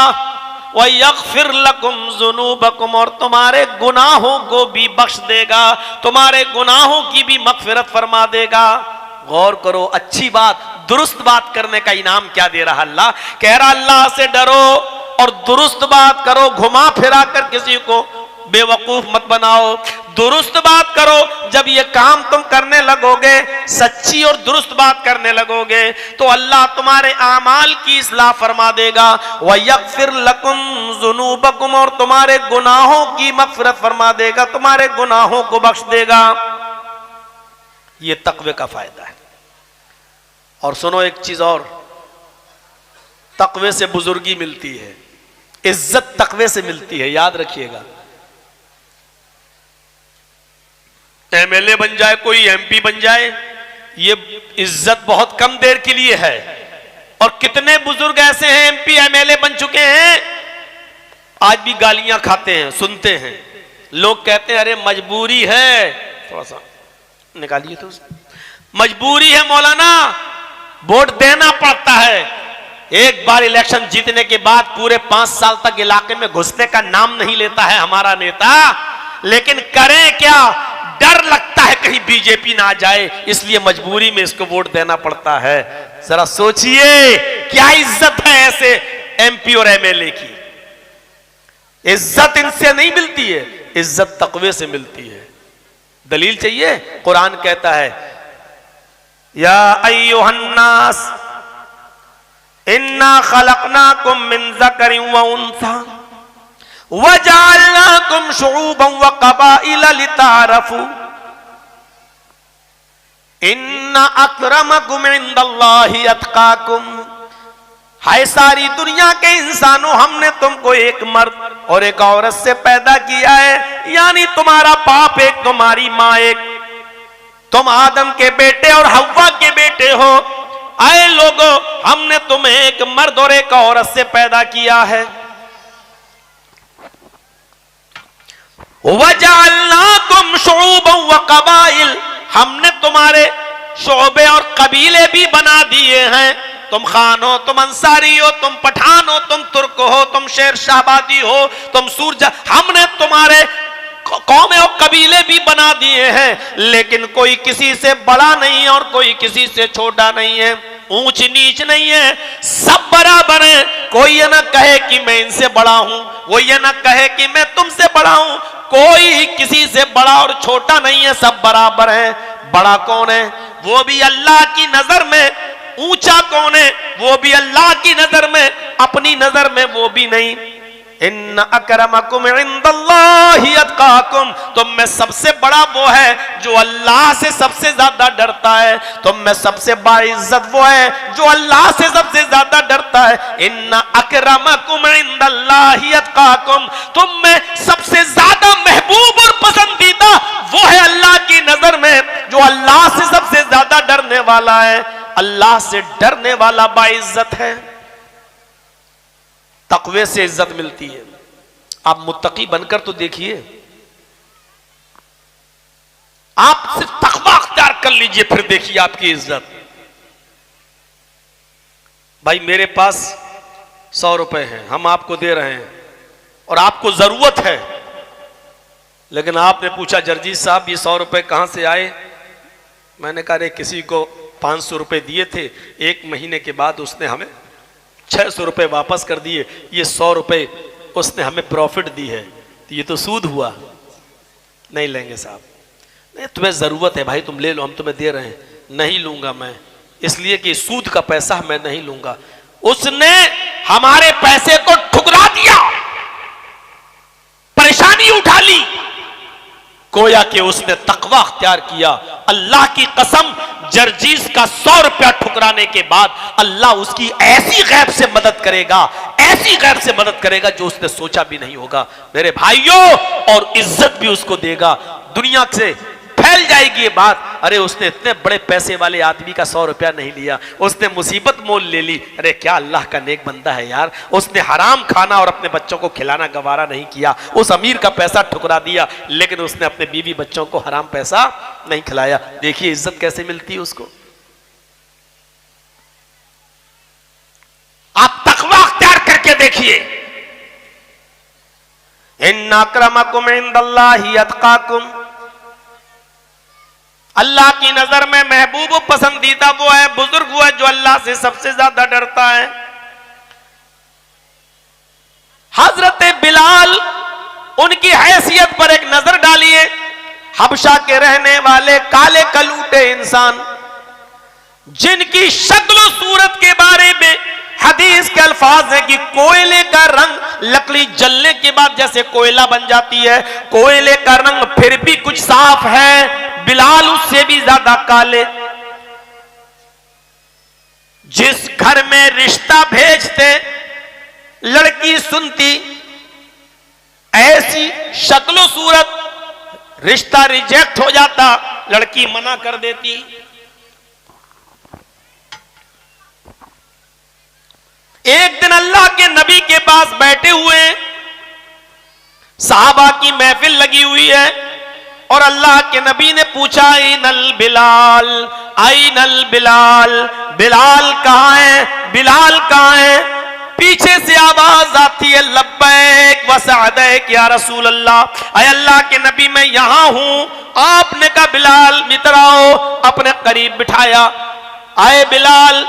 व यग़फिर लकुम ज़ुनूबकुम, और तुम्हारे गुनाहों को भी बख्श देगा, तुम्हारे गुनाहों की भी मग़फ़िरत फरमा देगा। गौर करो, अच्छी बात, दुरुस्त बात करने का इनाम क्या दे रहा अल्लाह? कह रहा अल्लाह से डरो और दुरुस्त बात करो, घुमा फिरा कर किसी को बेवकूफ मत बनाओ, दुरुस्त बात करो। जब ये काम तुम करने लगोगे, सच्ची और दुरुस्त बात करने लगोगे, तो अल्लाह तुम्हारे आमाल की इस्लाह फरमा देगा। व यगफिर लकुम ज़ुनूबकुम, और तुम्हारे गुनाहों की मग़फ़िरत फरमा देगा, तुम्हारे गुनाहों को बख्श देगा। ये तक़वे का फायदा है। और सुनो एक चीज और, तक़वे से बुजुर्गी मिलती है, इज्जत तक़वे से मिलती है, याद रखिएगा। एमएलए बन जाए कोई, एमपी बन जाए, ये इज्जत बहुत कम देर के लिए है। और कितने बुजुर्ग ऐसे हैं एमपी एमएलए बन चुके हैं, आज भी गालियां खाते हैं, सुनते हैं। लोग कहते हैं अरे मजबूरी है, थोड़ा सा निकालिए तो, मजबूरी है मौलाना, वोट देना पड़ता है। एक बार इलेक्शन जीतने के बाद पूरे 5 साल तक इलाके में घुसने का नाम नहीं लेता है हमारा नेता। लेकिन करें क्या, डर लगता है कहीं बीजेपी ना आ जाए, इसलिए मजबूरी में इसको वोट देना पड़ता है। जरा सोचिए क्या इज्जत है ऐसे एमपी और एमएलए की। इज्जत इनसे नहीं मिलती है, इज्जत तक़वे से मिलती है। दलील चाहिए? कुरान कहता है या अय्युहन्नास इन्ना खलकनाकुम मिन ज़करिन व उन्सा वजअलनाकुम शुऊबन व क़बाइला लितारफू इन्ना अक्रमकुम इंदल्लाहि अत्क़ाकुम। हाय सारी दुनिया के इंसानों, हमने तुमको एक मर्द और एक औरत से पैदा किया है, यानी तुम्हारा बाप एक, तुम्हारी माँ एक, तुम आदम के बेटे और हव्वा के बेटे हो। आए लोगों, हमने तुम्हें एक मर्द और एक औरत से पैदा किया है। वजअलनाकुम शुऊबन व क़बाइल, हमने तुम्हारे शोबे और कबीले भी बना दिए हैं। तुम खान हो, तुम अंसारी हो, तुम पठान हो, तुम तुर्क हो, तुम शेर शाहबादी हो, तुम सूरजा, हमने तुम्हारे कौमें और कबीले भी बना दिए हैं। लेकिन कोई किसी से बड़ा नहीं और कोई किसी से छोटा नहीं है, ऊंच नीच नहीं है, सब बराबर है। कोई ये ना कहे कि मैं इनसे बड़ा हूं, वो ये ना कहे कि मैं तुमसे बड़ा हूं। कोई किसी से बड़ा और छोटा नहीं है, सब बराबर है। बड़ा कौन है? वो भी अल्लाह की नजर में। ऊंचा कौन है? वो भी अल्लाह की नजर में, अपनी नजर में वो भी नहीं। इन्न अकरमकुम इंदल्लाहि अत्काकुम, तुम में सबसे बड़ा वो है जो अल्लाह से सबसे ज्यादा डरता है। तुम में सबसे बाइज्जत वो है जो अल्लाह से सबसे ज्यादा डरता है। इन्न अकरमकुम इंदल्लाहि अत्काकुम, तुम में सबसे ज्यादा महबूब और पसंदीदा वो है अल्लाह की नजर में जो अल्लाह से सबसे ज्यादा डरने वाला है। अल्लाह से डरने वाला बाइज्जत है। तक़वे से इज्जत मिलती है। आप मुत्तकी बनकर तो देखिए, आप सिर्फ तक़वा अख्तियार कर लीजिए, फिर देखिए आपकी इज्जत। भाई मेरे पास 100 रुपए हैं, हम आपको दे रहे हैं और आपको जरूरत है, लेकिन आपने पूछा जर्जी साहब ये 100 रुपए कहां से आए? मैंने कहा अरे किसी को 500 रुपए दिए थे, 1 महीने के बाद उसने हमें 600 रुपए वापस कर दिए, ये 100 रुपए उसने हमें प्रॉफिट दी है, तो ये तो सूद हुआ। नहीं लेंगे साहब। नहीं, तुम्हें जरूरत है भाई, तुम ले लो, हम तुम्हें दे रहे हैं। नहीं लूंगा मैं, इसलिए कि सूद का पैसा मैं नहीं लूंगा। उसने हमारे पैसे को ठुकरा दिया, परेशानी उठा ली। गोया कि उसने तकवा अख्तियार किया। अल्लाह की कसम, जर्जीस का 100 रुपया ठुकराने के बाद अल्लाह उसकी ऐसी गैब से मदद करेगा, ऐसी गैब से मदद करेगा जो उसने सोचा भी नहीं होगा मेरे भाइयों, और इज्जत भी उसको देगा। दुनिया से फैल जाएगी ये बात, अरे उसने इतने बड़े पैसे वाले आदमी का 100 रुपया नहीं लिया, उसने मुसीबत मोल ले ली। अरे क्या अल्लाह का नेक बंदा है यार, उसने हराम खाना और अपने बच्चों को खिलाना गवारा नहीं किया। उस अमीर का पैसा ठुकरा दिया, लेकिन उसने अपने बीवी बच्चों को हराम पैसा नहीं खिलाया। देखिए इज्जत कैसे मिलती है उसको। आप तकवा अख्तियार करके देखिए। इन्ना अक्रमकुम इंदल्लाहि अत्काकुम, अल्लाह की नजर में महबूब पसंदीदा वो है, बुजुर्ग वो है जो अल्लाह से सबसे ज्यादा डरता है। हजरत बिलाल उनकी हैसियत पर एक नजर डालिए। हबशा के रहने वाले काले कलूटे इंसान, जिनकी शक्ल सूरत के बारे में हदीस के अल्फाज है कि कोयले का रंग लकड़ी जलने के बाद जैसे कोयला बन जाती है, कोयले का रंग फिर भी कुछ साफ है, बिलाल उससे भी ज्यादा काले। जिस घर में रिश्ता भेजते लड़की सुनती, ऐसी शक्ल सूरत रिश्ता रिजेक्ट हो जाता, लड़की मना कर देती। एक दिन अल्लाह के नबी के पास बैठे हुए, साहबा की महफिल लगी हुई है, और अल्लाह के नबी ने पूछा आइनल बिलाल, आइनल बिलाल, बिलाल कहां है, बिलाल कहां है। पीछे से आवाज आती है लब्बैक व सअदैक या रसूल अल्लाह, अय अल्लाह के नबी मैं यहां हूं। आपने कहा बिलाल इधर आओ, अपने करीब बिठाया। आए बिलाल,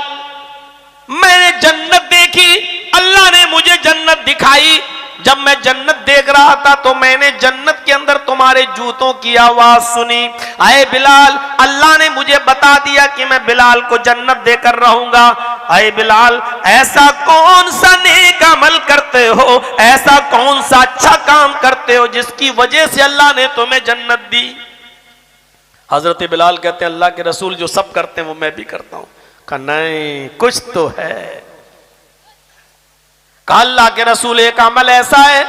मैंने जन्नत देखी, अल्लाह ने मुझे जन्नत दिखाई। जब मैं जन्नत देख रहा था तो मैंने जन्नत के अंदर तुम्हारे जूतों की आवाज सुनी। आए बिलाल, अल्लाह ने मुझे बता दिया कि मैं बिलाल को जन्नत देकर रहूंगा। आए बिलाल, ऐसा कौन सा नेक अमल करते हो, ऐसा कौन सा अच्छा काम करते हो जिसकी वजह से अल्लाह ने तुम्हें जन्नत दी। हजरत बिलाल कहते हैं अल्लाह के रसूल जो सब करते हैं वो मैं भी करता हूं। कहा नहीं, कुछ तो है। कहा अल्लाह के रसूल एक अमल ऐसा है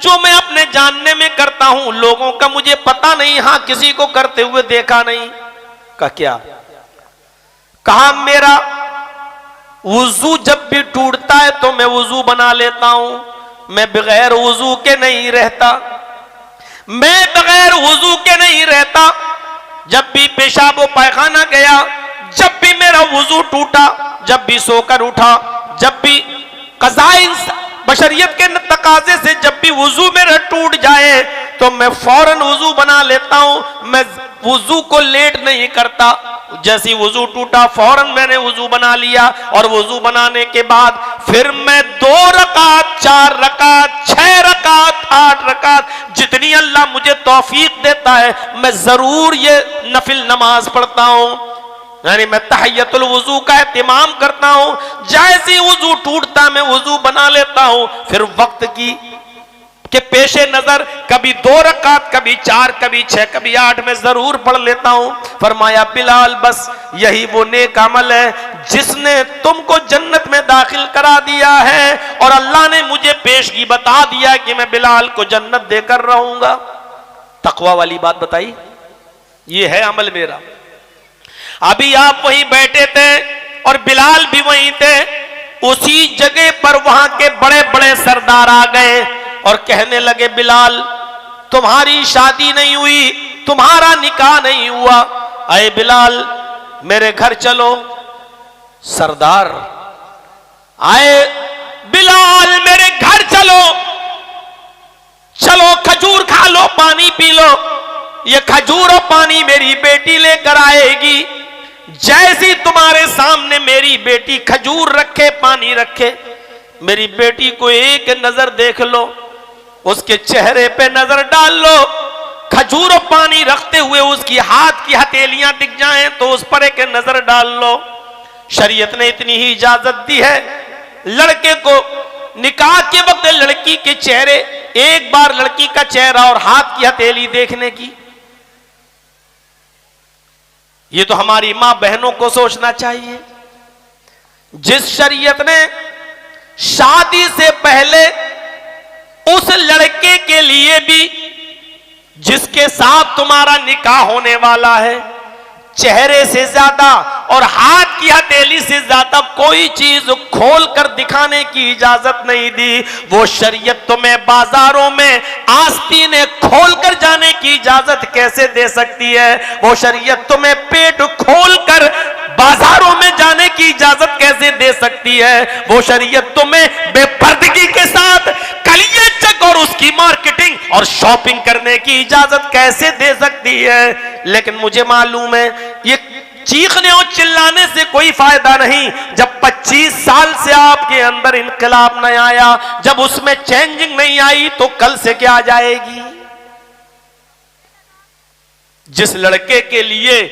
जो मैं अपने जानने में करता हूं, लोगों का मुझे पता नहीं, हां किसी को करते हुए देखा नहीं। कहा क्या? कहा मेरा वुजू जब भी टूटता है तो मैं वुजू बना लेता हूं, मैं बगैर वुजू के नहीं रहता, मैं बगैर वुजू के नहीं रहता। जब भी पेशाब व पैखाना गया, जब भी मेरा वुजू टूटा, जब भी सोकर उठा, जब भी कज़ाए बशरियत के तकाजे से जब भी वुजू मेरा टूट जाए तो मैं फौरन वुजू बना लेता हूं, मैं वुजू को लेट नहीं करता। जैसे वुजू टूटा फौरन मैंने वुजू बना लिया, और वुजू बनाने के बाद फिर मैं 2 रकात, 4 रकात, 6 रकात, 8 रकात, जितनी अल्लाह मुझे तौफीक देता है मैं जरूर ये नफिल नमाज पढ़ता हूं। यानी मैं तहय्यतुल वुजू का एहतिमाम करता हूं। जैसे वुजू टूटता मैं वुजू बना लेता हूं, फिर वक्त की के पेशे नजर कभी 2 रकात, कभी 4, कभी 6, कभी 8 में जरूर पढ़ लेता हूं। फरमाया बिलाल बस यही वो नेक अमल है जिसने तुमको जन्नत में दाखिल करा दिया है, और अल्लाह ने मुझे पेशगी बता दिया कि मैं बिलाल को जन्नत देकर रहूंगा। तकवा वाली बात बताई, ये है अमल मेरा। अभी आप वहीं बैठे थे और बिलाल भी वहीं थे, उसी जगह पर वहां के बड़े बड़े सरदार आ गए और कहने लगे बिलाल तुम्हारी शादी नहीं हुई, तुम्हारा निकाह नहीं हुआ, अरे बिलाल मेरे घर चलो। सरदार आए, बिलाल मेरे घर चलो, चलो खजूर खा लो, पानी पी लो, ये खजूर और पानी मेरी बेटी लेकर आएगी। जैसी तुम्हारे सामने मेरी बेटी खजूर रखे, पानी रखे, मेरी बेटी को एक नजर देख लो, उसके चेहरे पे नजर डाल लो, खजूर और पानी रखते हुए उसकी हाथ की हथेलियां दिख जाएं तो उस पर एक नजर डाल लो। शरीयत ने इतनी ही इजाजत दी है लड़के को निकाह के वक्त लड़की के चेहरे, एक बार लड़की का चेहरा और हाथ की हथेली देखने की। ये तो हमारी मां बहनों को सोचना चाहिए। जिस शरीयत ने शादी से पहले उस लड़के के लिए भी जिसके साथ तुम्हारा निकाह होने वाला है, चेहरे से ज्यादा और हाथ की हथेली से ज्यादा कोई चीज खोल कर दिखाने की इजाजत नहीं दी। वो शरीयत तुम्हें बाजारों में आस्तीनें खोल कर जाने की इजाजत कैसे दे सकती है? वो शरीयत तुम्हें पेट खोल कर बाजारों में जाने की इजाजत कैसे दे सकती है? वो शरीयत तुम्हें बेपर्दगी के साथ कलिये चक और उसकी मार्केटिंग और शॉपिंग करने की इजाजत कैसे दे सकती है? लेकिन मुझे मालूम है ये चीखने और चिल्लाने से कोई फायदा नहीं। जब 25 साल से आपके अंदर इनकलाब नहीं आया, जब उसमें चेंजिंग नहीं आई, तो कल से क्या आ जाएगी? जिस लड़के के लिए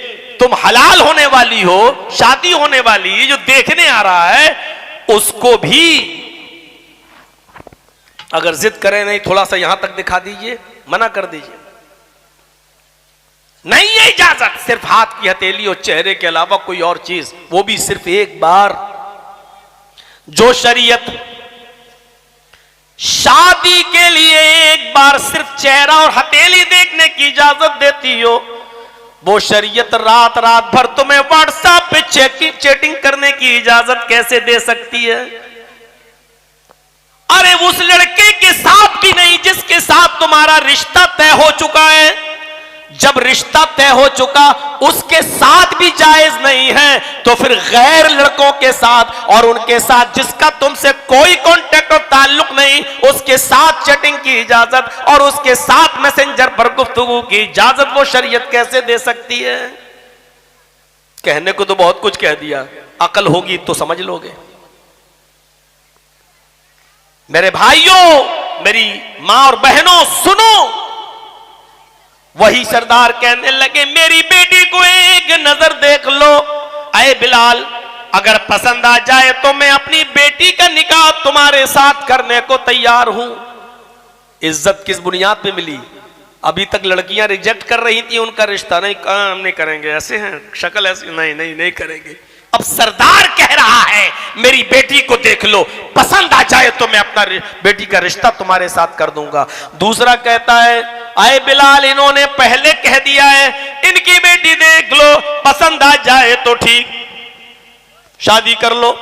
तुम हलाल होने वाली हो, शादी होने वाली, जो देखने आ रहा है, उसको भी अगर जिद करे नहीं थोड़ा सा यहां तक दिखा दीजिए, मना कर दीजिए, नहीं है इजाजत, सिर्फ हाथ की हथेली और चेहरे के अलावा कोई और चीज, वो भी सिर्फ एक बार। जो शरीयत शादी के लिए एक बार सिर्फ चेहरा और हथेली देखने की इजाजत देती हो, वो शरीयत रात रात भर तुम्हें व्हाट्सएप पे चैटिंग करने की इजाजत कैसे दे सकती है? अरे उस लड़के के साथ भी नहीं जिसके साथ तुम्हारा रिश्ता तय हो चुका है। जब रिश्ता तय हो चुका उसके साथ भी जायज नहीं है, तो फिर गैर लड़कों के साथ और उनके साथ जिसका तुमसे कोई कांटेक्ट और ताल्लुक नहीं, उसके साथ चैटिंग की इजाजत और उसके साथ मैसेंजर पर गुफ्तगू की इजाजत वो शरीयत कैसे दे सकती है? कहने को तो बहुत कुछ कह दिया, अकल होगी तो समझ लोगे। मेरे भाइयों, मेरी मां और बहनों, सुनो। वही सरदार कहने लगे, मेरी बेटी को एक नजर देख लो। अरे बिलाल, अगर पसंद आ जाए तो मैं अपनी बेटी का निकाह तुम्हारे साथ करने को तैयार हूं। इज्जत किस बुनियाद पे मिली? अभी तक लड़कियां रिजेक्ट कर रही थी उनका रिश्ता, नहीं हम नहीं करेंगे, ऐसे हैं, शक्ल ऐसी, नहीं करेंगे। अब सरदार कह रहा है, मेरी बेटी को देख लो, पसंद आ जाए तो मैं अपना बेटी का रिश्ता तुम्हारे साथ कर दूंगा। दूसरा कहता है, आए बिलाल, इन्होंने पहले कह दिया है, इनकी बेटी देख लो, पसंद आ जाए तो ठीक, शादी कर लो,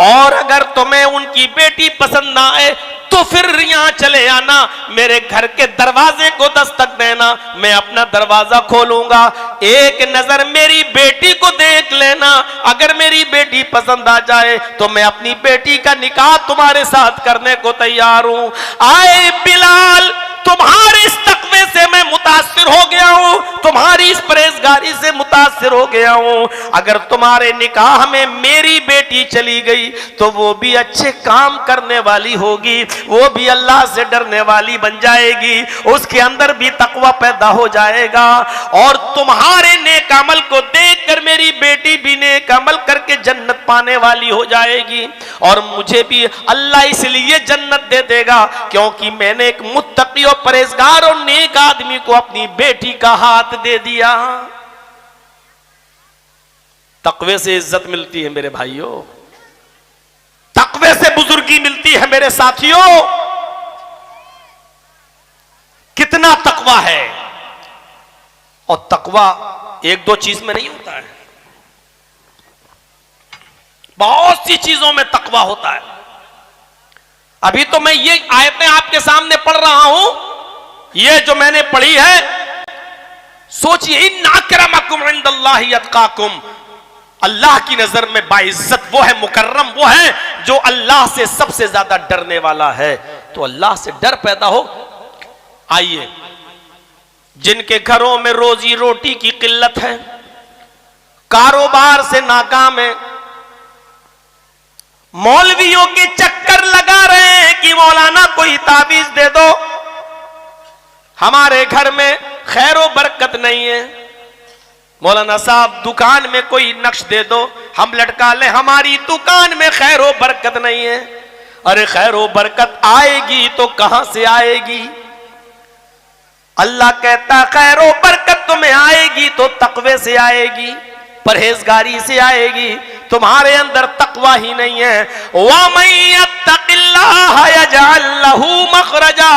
और अगर तुम्हें उनकी बेटी पसंद ना आए तो फिर यहां चले आना, मेरे घर के दरवाजे को दस्तक देना, मैं अपना दरवाजा खोलूंगा, एक नजर मेरी बेटी को देख लेना, अगर मेरी बेटी पसंद आ जाए तो मैं अपनी बेटी का निकाह तुम्हारे साथ करने को तैयार हूं। आए बिलाल, तुम्हारे इस तकवे से मैं मुतासिर हो गया हूं, तुम्हारी इस परहेजगारी से मुतासिर हो गया हूं। अगर तुम्हारे निकाह में मेरी बेटी चली गई तो वो भी अच्छे काम करने वाली होगी, वो भी अल्लाह से डरने वाली बन जाएगी, उसके अंदर भी तकवा पैदा हो जाएगा, और तुम्हारे नेक अमल को देखकर मेरी बेटी भी नेक अमल करके जन्नत पाने वाली हो जाएगी, और मुझे भी अल्लाह इसलिए जन्नत दे देगा क्योंकि मैंने एक मुत्तकी और परहेजगार और नेक आदमी को अपनी बेटी का हाथ दे दिया। तकवे से इज्जत मिलती है मेरे भाइयों, तकवे से बुजुर्गी मिलती है मेरे साथियों। कितना तकवा है, और तकवा एक दो चीज में नहीं होता है, बहुत सी चीजों में तकवा होता है। अभी तो मैं ये आयतें आपके सामने पढ़ रहा हूं, ये जो मैंने पढ़ी है, सोचिए, इन्ना अक्रमकुम इंदल्लाहि अत्काकुम, अल्लाह की नजर में बाइज्जत वो है, मुकर्रम वो है जो अल्लाह से सबसे ज्यादा डरने वाला है। तो अल्लाह से डर पैदा हो। आइए, जिनके घरों में रोजी रोटी की किल्लत है, कारोबार से नाकाम है, मौलवियों के चक्कर लगा रहे हैं कि मौलाना कोई ताबीज दे दो, हमारे घर में खैरो बरकत नहीं है, मौलाना साहब दुकान में कोई नक्श दे दो, हम लटका लें, हमारी दुकान में खैरो बरकत नहीं है। अरे खैरो बरकत आएगी तो कहां से आएगी? अल्लाह कहता खैरो बरकत तुम्हें आएगी तो तकवे से आएगी, परहेजगारी से आएगी। तुम्हारे अंदर तकवा ही नहीं है। वमन यत्तकिल्लाह यजअल लहू मखरजा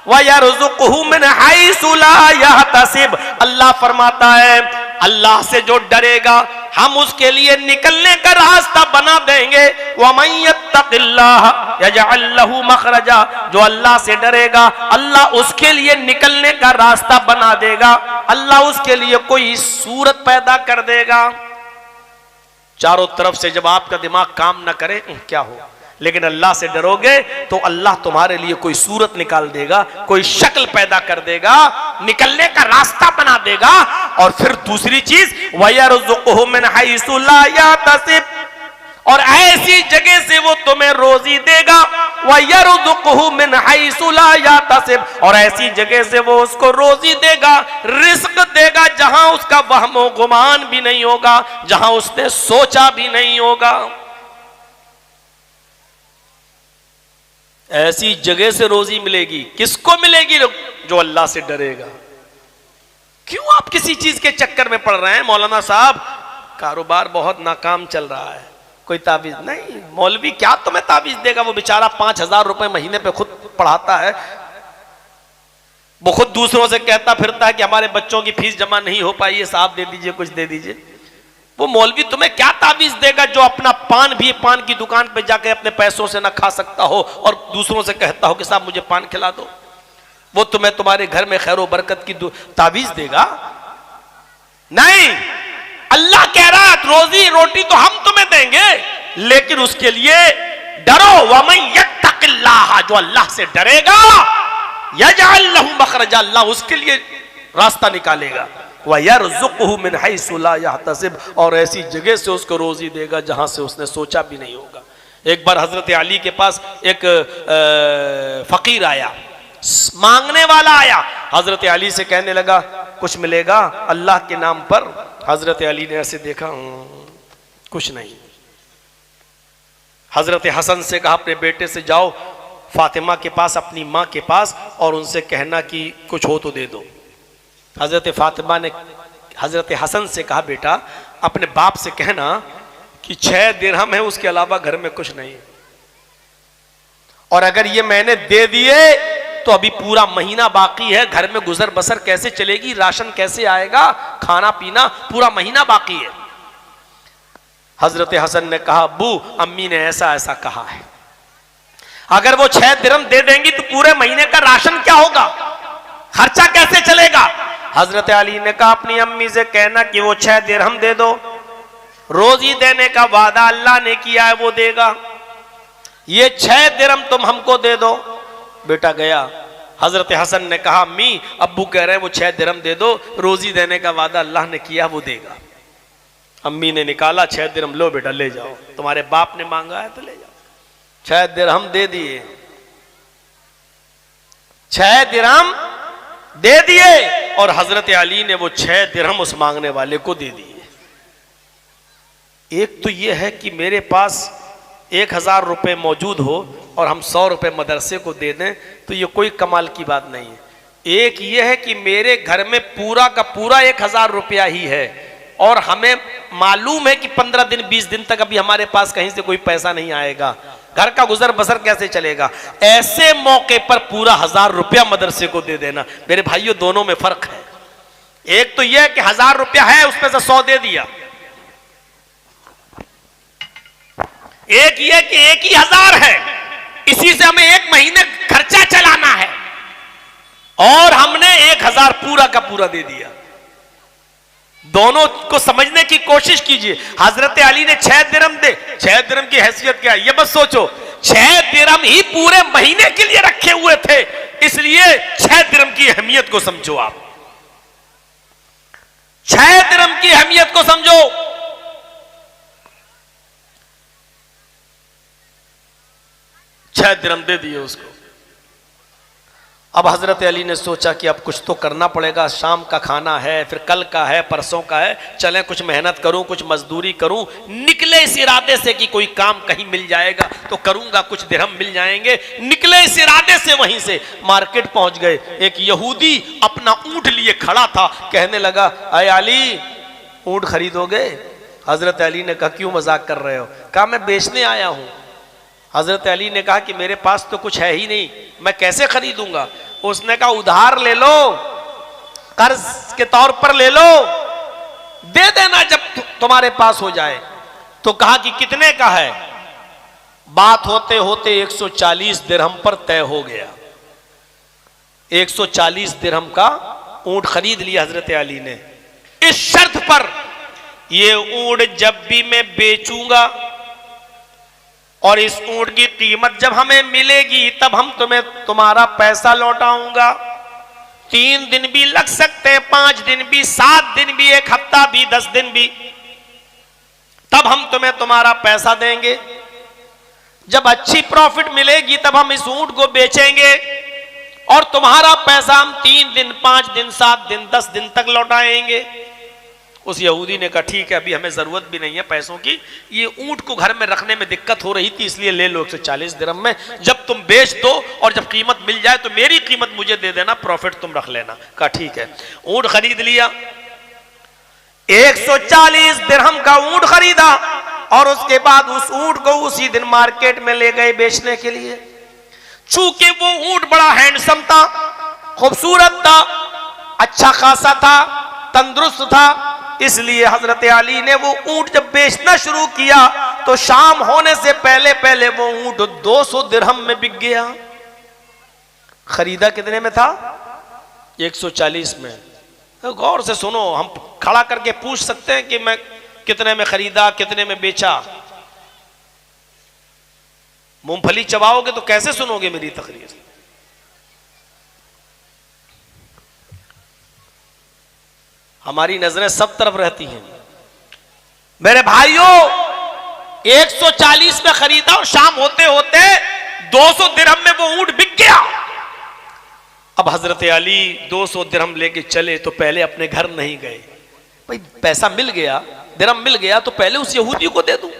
व यरज़ुक़हु मिन हैसु ला यहतसिब। अल्लाह फरमाता है, अल्लाह से जो डरेगा हम उसके लिए निकलने का रास्ता बना देंगे। वमन यत्तकिल्लाह यजअल लहू मखरजा, जो अल्लाह से डरेगा अल्लाह उसके लिए निकलने का रास्ता बना देगा, अल्लाह उसके लिए कोई सूरत पैदा कर देगा। चारों तरफ से जब आपका दिमाग काम ना करे, क्या हो, लेकिन अल्लाह से डरोगे तो अल्लाह तुम्हारे लिए कोई सूरत निकाल देगा, कोई शक्ल पैदा कर देगा, निकलने का रास्ता बना देगा। और फिर दूसरी चीज, वयरज़ुक़हु मिन हैसु ला यहतसिब, और ऐसी जगह से वो तुम्हें रोजी देगा। वयरज़ुक़हु मिन हैसु ला यहतसिब, और ऐसी जगह से वो उसको रोजी देगा, रिस्क देगा जहां उसका वहमो गुमान भी नहीं होगा, जहां उसने सोचा भी नहीं होगा। ऐसी जगह से रोजी मिलेगी। किसको मिलेगी? जो अल्लाह से डरेगा। क्यों आप किसी चीज के चक्कर में पड़ रहे हैं? मौलाना साहब कारोबार बहुत नाकाम चल रहा है, कोई ताबीज नहीं। मौलवी क्या तुम्हें ताबीज देगा? वो बेचारा 5,000 रुपए महीने पे खुद पढ़ाता है, वो खुद दूसरों से कहता फिरता है कि हमारे बच्चों की फीस जमा नहीं हो पाई है, साहब दे दीजिए, कुछ दे दीजिए। वो मौलवी तुम्हें क्या ताबीज देगा जो अपना पान की दुकान पे जाके अपने पैसों से ना खा सकता हो और दूसरों से कहता हो कि साहब मुझे पान खिला दो? वो तुम्हें तुम्हारे घर में खैर बरकत की ताबीज देगा? नहीं। अल्लाह कह रहा है रोजी रोटी तो हम तुम्हें देंगे, लेकिन उसके लिए डरो। वमन यत्तक़िल्लाह, जो अल्लाह से डरेगा, यजअल लहू मखरजा, अल्लाह उसके लिए रास्ता निकालेगा। वयरज़ुक़हु मिन हैसु ला यहतसिब, और ऐसी जगह से उसको रोजी देगा जहां से उसने सोचा भी नहीं होगा। एक बार हजरत अली के पास एक फकीर आया, मांगने वाला आया। हजरत अली से कहने लगा कुछ मिलेगा अल्लाह के नाम पर? हजरत अली ने ऐसे देखा, कुछ नहीं। हजरत हसन से कहा अपने बेटे से जाओ फातिमा के पास, अपनी माँ के पास, और उनसे कहना कि कुछ हो तो दे दो। हजरत फातिमा ने हजरत हसन से कहा बेटा अपने बाप से कहना कि 6 दिरहम है, उसके अलावा घर में कुछ नहीं, और अगर ये मैंने दे दिए तो अभी पूरा महीना बाकी है, घर में गुजर बसर कैसे चलेगी, राशन कैसे आएगा, खाना पीना पूरा महीना बाकी है। हजरत हसन ने कहा अब्बू अम्मी ने ऐसा ऐसा कहा है, अगर वो 6 दिरहम दे देंगी तो पूरे महीने का राशन क्या होगा, खर्चा कैसे चलेगा? हजरत अली ने कहा अपनी अम्मी से कहना कि वो 6 दिरहम दे दो, रोजी देने का वादा अल्लाह ने किया है वो देगा, ये 6 दिरहम तुम हमको दे दो। बेटा गया, हजरत हसन ने कहा अम्मी अब्बू कह रहे हैं वो 6 दिरहम दे दो, रोजी देने का वादा अल्लाह ने किया वो देगा। अम्मी ने निकाला 6 दिरहम, लो बेटा ले जाओ, तुम्हारे बाप ने मांगा है तो ले जाओ। 6 दिरहम दे दिए, 6 दिरहम दे दिए, और हजरत अली ने वो 6 दिरहम उस मांगने वाले को दे दिए। एक तो यह है कि मेरे पास 1000 रुपए मौजूद हो और हम 100 रुपए मदरसे को दे दें तो ये कोई कमाल की बात नहीं है। एक यह है कि मेरे घर में पूरा का पूरा 1000 रुपया ही है और हमें मालूम है कि 15 दिन 20 दिन तक अभी हमारे पास कहीं से कोई पैसा नहीं आएगा, घर का गुजर बसर कैसे चलेगा। ऐसे मौके पर पूरा 1000 रुपया मदरसे को दे देना, मेरे भाइयों दोनों में फर्क है। एक तो यह है कि 1000 रुपया है उसमें से 100 दे दिया, एक यह कि एक ही 1000 है, इसी से हमें एक महीने खर्चा चलाना है और हमने 1000 पूरा का पूरा दे दिया। दोनों को समझने की कोशिश कीजिए। हजरत अली ने 6 दिरहम दे, 6 दिरहम की हैसियत क्या है ये बस सोचो, 6 दिरहम ही पूरे महीने के लिए रखे हुए थे, इसलिए 6 दिरहम की अहमियत को समझो। आप 6 दिरहम की अहमियत को समझो। छह दिरहम दे दिए उसको। अब हजरत अली ने सोचा कि अब कुछ तो करना पड़ेगा, शाम का खाना है, फिर कल का है, परसों का है, चलें कुछ मेहनत करूं, कुछ मजदूरी करूं। निकले इस इरादे से कि कोई काम कहीं मिल जाएगा तो करूंगा, कुछ दिरहम मिल जाएंगे। निकले इस इरादे से, वहीं से मार्केट पहुंच गए। एक यहूदी अपना ऊंट लिए खड़ा था, कहने लगा अय अली ऊंट खरीदोगे? हजरत अली ने कहा क्यों मजाक कर रहे हो? कहा मैं बेचने आया हूं। हजरत अली ने कहा कि मेरे पास तो कुछ है ही नहीं, मैं कैसे खरीदूंगा? उसने कहा उधार ले लो, कर्ज के तौर पर ले लो, दे देना जब तुम्हारे पास हो जाए। तो कहा कि कितने का है? बात होते होते 140 दिरहम पर तय हो गया। 140 दिरहम का ऊंट खरीद लिया हजरत अली ने, इस शर्त पर ये ऊंट जब भी मैं बेचूंगा और इस ऊंट की कीमत जब हमें मिलेगी तब हम तुम्हें तुम्हारा पैसा लौटाऊंगा। 3 दिन भी लग सकते हैं, 5 दिन भी, 7 दिन भी, 1 हफ्ता भी, 10 दिन भी, तब हम तुम्हें तुम्हारा पैसा देंगे। जब अच्छी प्रॉफिट मिलेगी तब हम इस ऊंट को बेचेंगे और तुम्हारा पैसा हम 3 दिन, 5 दिन, 7 दिन, 10 दिन तक लौटाएंगे। उस यहूदी ने कहा ठीक है, अभी हमें जरूरत भी नहीं है पैसों की, ये ऊंट को घर में रखने में दिक्कत हो रही थी, इसलिए ले लो 140 दिरहम में, जब तुम बेच दो और जब कीमत मिल जाए तो मेरी कीमत मुझे दे देना, प्रॉफिट तुम रख लेना। कहा ठीक है। ऊंट खरीद लिया, 140 दिरहम का ऊंट खरीदा और उसके बाद उस ऊंट को उसी दिन मार्केट में ले गए बेचने के लिए। चूंकि वो ऊंट बड़ा हैंडसम था, खूबसूरत था, अच्छा खासा था, तंदुरुस्त था, इसलिए हजरत अली ने वो ऊंट जब बेचना शुरू किया तो शाम होने से पहले पहले वो ऊंट 200 दिरहम में बिक गया। खरीदा कितने में था? 140 में। तो गौर से सुनो, हम खड़ा करके पूछ सकते हैं कि मैं कितने में खरीदा, कितने में बेचा। मूंगफली चबाओगे तो कैसे सुनोगे मेरी तकरीर? हमारी नजरें सब तरफ रहती हैं। मेरे भाइयों, 140 में खरीदा और शाम होते होते 200 दिरहम में वो ऊंट बिक गया। अब हजरत अली 200 दिरहम लेके चले तो पहले अपने घर नहीं गए। भाई पैसा मिल गया, दिरहम मिल गया तो पहले उस यहूदी को दे दूं।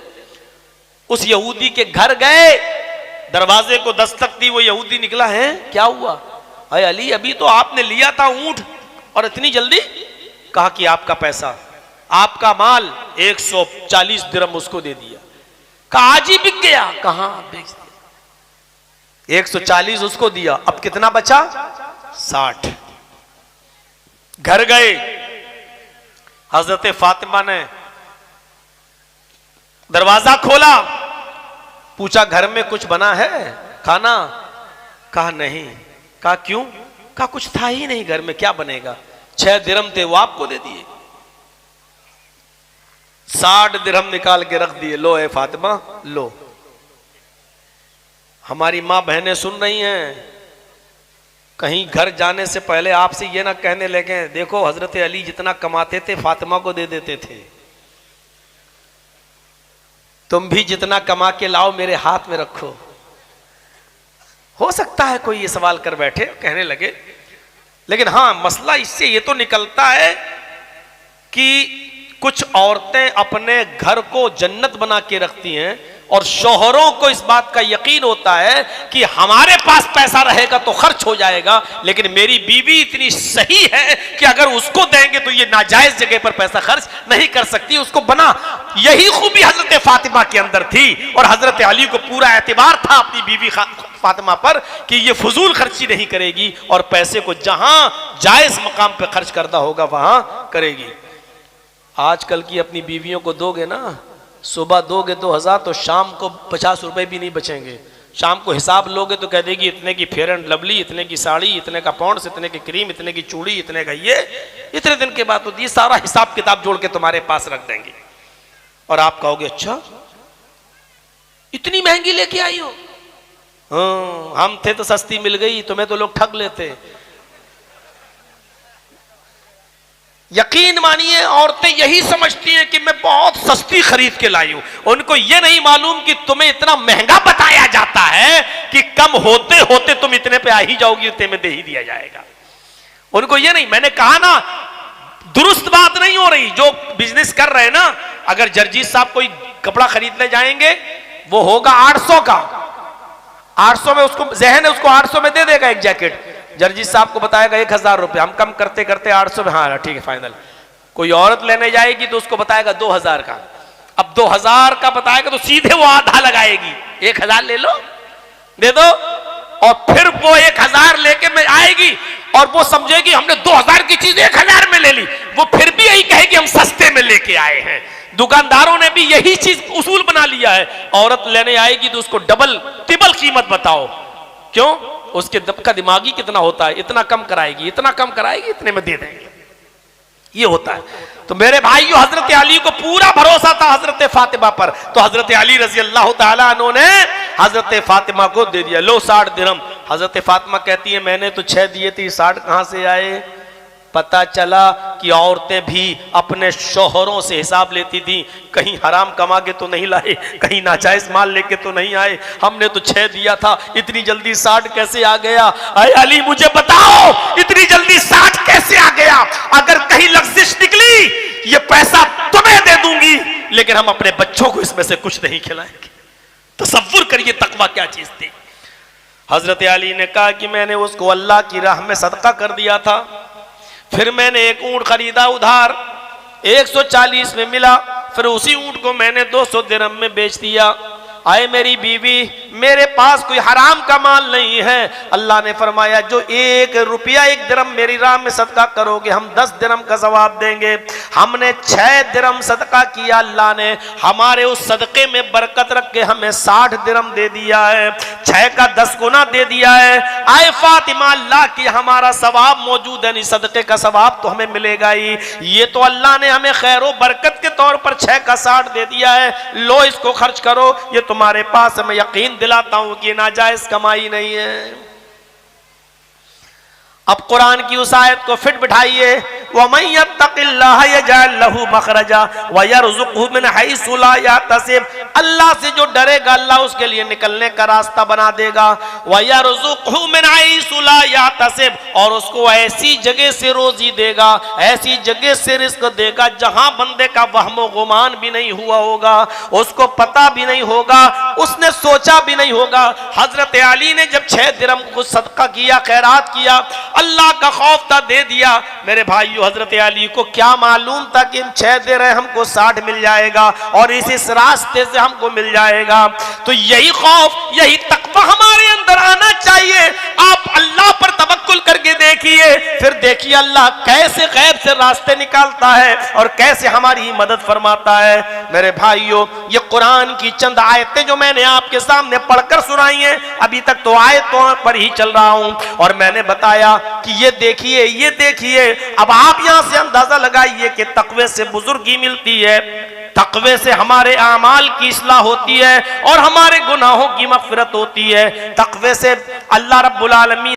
उस यहूदी के घर गए, दरवाजे को दस्तक दी, वो यहूदी निकला है, क्या हुआ? अरे अली, अभी तो आपने लिया था ऊंट और इतनी जल्दी? कहा कि आपका पैसा, आपका माल 140 दिरहम उसको दे दिया। कहा आज ही बिक गया। कहां बेच दिया? 140 उसको दिया, अब कितना बचा? 60। घर गए, हजरत फातिमा ने दरवाजा खोला, पूछा घर में कुछ बना है खाना? कहा नहीं। कहा क्यों? कहा कुछ था ही नहीं घर में, क्या बनेगा? 6 दिरहम थे वो आपको दे दिए। 60 दिरहम निकाल के रख दिए। लो है फातिमा, लो। हमारी मां बहनें सुन रही हैं, कहीं घर जाने से पहले आपसे ये ना कहने लगे देखो हजरत अली जितना कमाते थे फातिमा को दे देते थे, तुम भी जितना कमा के लाओ मेरे हाथ में रखो। हो सकता है कोई ये सवाल कर बैठे, कहने लगे, लेकिन हां मसला इससे ये तो निकलता है कि कुछ औरतें अपने घर को जन्नत बना के रखती हैं और शौहरों को इस बात का यकीन होता है कि हमारे पास पैसा रहेगा तो खर्च हो जाएगा, लेकिन मेरी बीवी इतनी सही है कि अगर उसको देंगे तो ये नाजायज जगह पर पैसा खर्च नहीं कर सकती, उसको बना। यही खूबी हजरत फातिमा के अंदर थी और हजरत अली को पूरा एतबार था अपनी बीवी फातिमा पर कि ये फजूल खर्ची नहीं करेगी और पैसे को जहां जायज मकाम पर खर्च करना होगा वहां करेगी। आजकल की अपनी बीवियों को दोगे ना, सुबह दोगे 2000 तो शाम को 50 रुपए भी नहीं बचेंगे। शाम को हिसाब लोगे तो कह देगी इतने की फेयर एंड लवली, इतने की साड़ी, इतने का पॉन्ड्स, इतने की क्रीम, इतने की चूड़ी, इतने का ये, इतने दिन के बाद तो ये सारा हिसाब किताब जोड़ के तुम्हारे पास रख देंगे और आप कहोगे अच्छा इतनी महंगी लेके आई हो? हाँ, हम थे तो सस्ती मिल गई, तुम्हें तो लोग ठग लेते। यकीन मानिए औरतें यही समझती हैं कि मैं बहुत सस्ती खरीद के लाई हूं, उनको यह नहीं मालूम कि तुम्हें इतना महंगा बताया जाता है कि कम होते होते तुम इतने पे आ ही जाओगी, इतने में दे ही दिया जाएगा। उनको यह नहीं, मैंने कहा ना दुरुस्त बात नहीं हो रही। जो बिजनेस कर रहे हैं ना, अगर जर्जीत साहब कोई कपड़ा खरीदने जाएंगे वो होगा 800 का, 800 में उसको जहन है उसको 800 में दे देगा एक जैकेट। जर्जीत साहब को बताएगा 1000 रुपए, हम कम करते करते 800 में, हाँ ठीक है फाइनल। कोई औरत लेने जाएगी तो उसको बताएगा 2000 का। अब 2000 का बताएगा तो सीधे वो आधा लगाएगी, 1000 ले लो, दे दो, और फिर वो 1000 लेके में आएगी और वो समझेगी हमने 2000 की चीज 1000 में ले ली। वो फिर भी यही कहेगी हम सस्ते में लेके आए हैं। दुकानदारों ने भी यही चीज उसूल बना लिया है, औरत लेने आएगी तो उसको डबल ट्रिपल कीमत बताओ। क्यों? उसके का दिमागी कितना होता है, इतना कम कराएगी, इतना कम कराएगी, इतने में दे देंगे। ये होता है। तो मेरे भाइयों, हजरत अली को पूरा भरोसा था हजरत फातिमा पर, तो हजरत अली रजी अल्लाह तआला अन्हु ने हजरत फातिमा को दे दिया, लो 60 दिरहम। हजरत फातिमा कहती है मैंने तो 6 दिए थे, 60 कहां से आए? पता चला कि औरतें भी अपने शोहरों से हिसाब लेती थी, कहीं हराम कमा के तो नहीं लाए, कहीं नाजायज माल लेके तो नहीं आए, हमने तो 6 दिया था, इतनी जल्दी 60 कैसे आ गया? अरे अली मुझे बताओ, इतनी जल्दी 60 कैसे आ गया? अगर कहीं लफ्जिश निकली, ये पैसा तुम्हें दे दूंगी, लेकिन हम अपने बच्चों को इसमें से कुछ नहीं खिलाएंगे। तसव्वुर करिए तकवा क्या चीज थी। हजरत अली ने कहा कि मैंने उसको अल्लाह की राह में सदका कर दिया था, फिर मैंने एक ऊंट खरीदा उधार, 140 में मिला, फिर उसी ऊंट को मैंने 200 दिरहम में बेच दिया। आए मेरी बीवी, मेरे पास कोई हराम का माल नहीं है। अल्लाह ने फरमाया जो 1 रुपया 1 दिरहम मेरी राह में सदका करोगे, हम 10 दिरहम का सवाब देंगे। हमने 6 दिरहम सदका किया, अल्लाह ने हमारे उस सदके में बरकत रख के हमें 60 दिरहम दे दिया है, 6 का 10 गुना दे दिया है। आए फातिमा, अल्लाह की हमारा सवाब मौजूद है, नहीं सदके का सवाब तो हमें मिलेगा ही। ये तो अल्लाह ने हमें खैर बरकत के तौर पर 6 का 60 दे दिया है, लो इसको खर्च करो, ये तुम्हारे पास मैं यकीन दिलाता हूं कि नाजायज कमाई नहीं है। अब कुरान की उस आयत को फिट बिठाइए, वमन यत्तकिल्लाह यजअल लहू मखरजा व यरज़ुक़हु मिन हैसु ला यहतसिब। अल्लाह से जो डरेगा, अल्लाह उसके लिए निकलने का रास्ता बना देगा। व यरज़ुक़हु मिन हैसु ला यहतसिब, और उसको ऐसी जगह से रोजी देगा, ऐसी जगह से रिज़्क़ देगा जहां बंदे का वहमो गुमान भी नहीं हुआ होगा, उसको पता भी नहीं होगा, उसने सोचा भी नहीं होगा। हजरत अली ने जब 6 दिरहम को सदका किया, खैरात किया, अल्लाह का खौफ था, दे दिया। मेरे भाइयों, हजरत अली को क्या मालूम था कि इन 6 दे रहे हमको 60 मिल जाएगा और इस रास्ते से हमको मिल जाएगा। तो यही खौफ, यही तकवा हमारे अंदर आना चाहिए। आप अल्लाह पर तवक्कुल करके देखिए, फिर देखिए अल्लाह कैसे गैब से रास्ते निकालता है और कैसे हमारी मदद फरमाता है। मेरे भाइयों, ये कुरान की चंद आयतें जो मैंने आपके सामने पढ़कर सुनाई हैं, अभी तक तो आयतों पर ही चल रहा हूं, और मैंने बताया कि ये देखिए। अब आप यहां से अंदाजा लगाइए कि तकवे से बुजुर्गी मिलती है, तकवे से हमारे आमाल की इस्लाह होती है और हमारे गुनाहों की मग़फ़िरत होती है। तकवे से अल्लाह रब्बुल आलमीन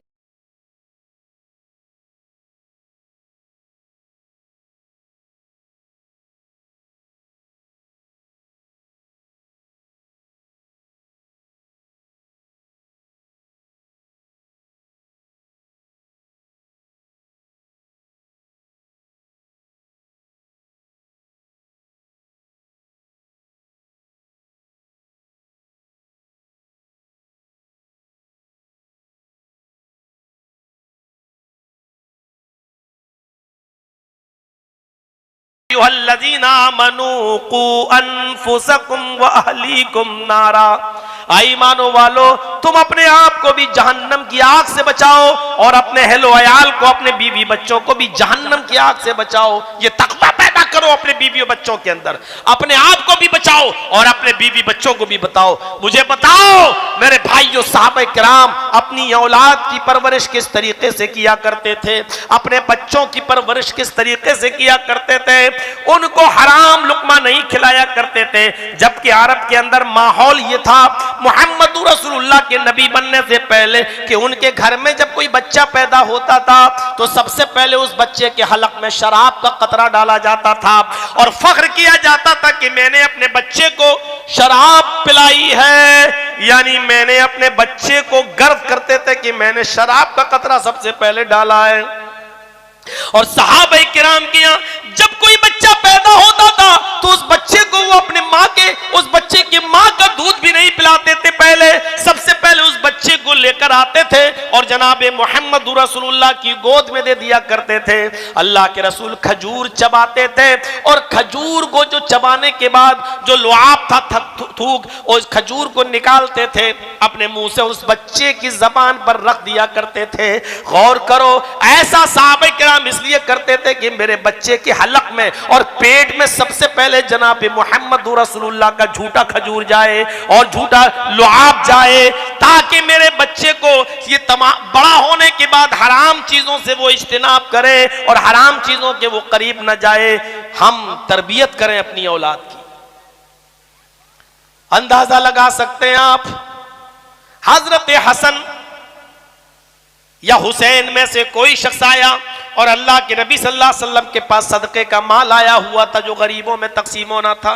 ईमानो वालो, तुम अपने आप को भी जहन्नम की आग से बचाओ और अपने अहलो अयाल को, अपने बीवी बच्चों को भी जहन्नम की आग से बचाओ। ये तकवा पैदा करो अपने बीवी और बच्चों के अंदर, अपने आप को भी बचाओ और अपने बीवी बच्चों को भी बताओ। मुझे बताओ मेरे भाइयों, सहाबा किराम अपनी औलाद की परवरिश किस तरीके से किया करते थे, अपने बच्चों की परवरिश किस तरीके से किया करते थे। उनको हराम लुकमा नहीं खिलाया करते थे, जबकि अरब के अंदर माहौल ये था मोहम्मद रसूलुल्लाह के नबी बनने से पहले कि उनके घर में जब कोई बच्चा पैदा होता था तो सबसे पहले उस बच्चे के हलक में शराब का कतरा डाला जाता था और फख्र किया जाता था कि मैंने अपने बच्चे को शराब पिलाई है, यानी मैंने अपने बच्चे को गर्व करते थे कि मैंने शराब का कतरा सबसे पहले डाला है। और सहाबा किराम के यहाँ जब कोई बच्चा पैदा होता था तो उस बच्चे को वो अपने माँ के, उस बच्चे की माँ का दूध भी नहीं पिलाते थे, पहले सबसे पहले उस बच्चे को लेकर आते थे और जनाबे मोहम्मद रसूलुल्लाह की गोद में दे दिया करते थे। अल्लाह के रसूल खजूर चबाते थे और खजूर को जो चबाने के बाद जो लुआब था, थूक, उस खजूर को निकालते थे, अपने मुंह से उस बच्चे की जबान पर रख दिया करते थे। गौर करो, ऐसा सहाबा किराम इसलिए करते थे कि मेरे बच्चे के हलक में और पेट में सबसे पहले जनाब मोहम्मद रसूलुल्लाह का झूठा खजूर जाए और झूठा लुआब जाए, ताकि मेरे बच्चे को ये तमाम बड़ा होने के बाद हराम चीजों से वो इज्तिनाब करे और हराम चीजों के वो करीब न जाए। हम तरबियत करें अपनी औलाद की। अंदाजा लगा सकते हैं आप, हजरत हसन या हुसैन में से कोई शख्स आया और अल्लाह के नबी सल्लल्लाहु अलैहि वसल्लम के पास सदके का माल आया हुआ था जो गरीबों में तकसीम होना था।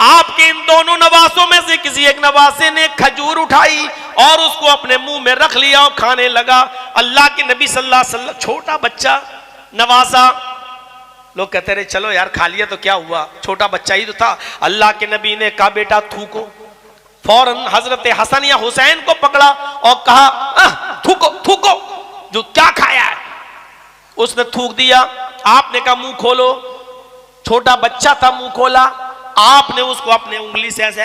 आपके इन दोनों नवासों में से किसी एक नवासे ने खजूर उठाई और उसको अपने मुंह में रख लिया और खाने लगा। अल्लाह के नबी सल्लल्लाहु अलैहि वसल्लम, छोटा बच्चा नवासा, लोग कहते रहे चलो यार खा लिया तो क्या हुआ, छोटा बच्चा ही तो था। अल्लाह के नबी ने कहा बेटा थूको। फौरन हजरत हसन या हुसैन को पकड़ा और कहा थूको थूको, जो क्या खाया है। उसने थूक दिया। आपने कहा मुंह खोलो। छोटा बच्चा था, मुंह खोला। आपने उसको अपने उंगली से ऐसे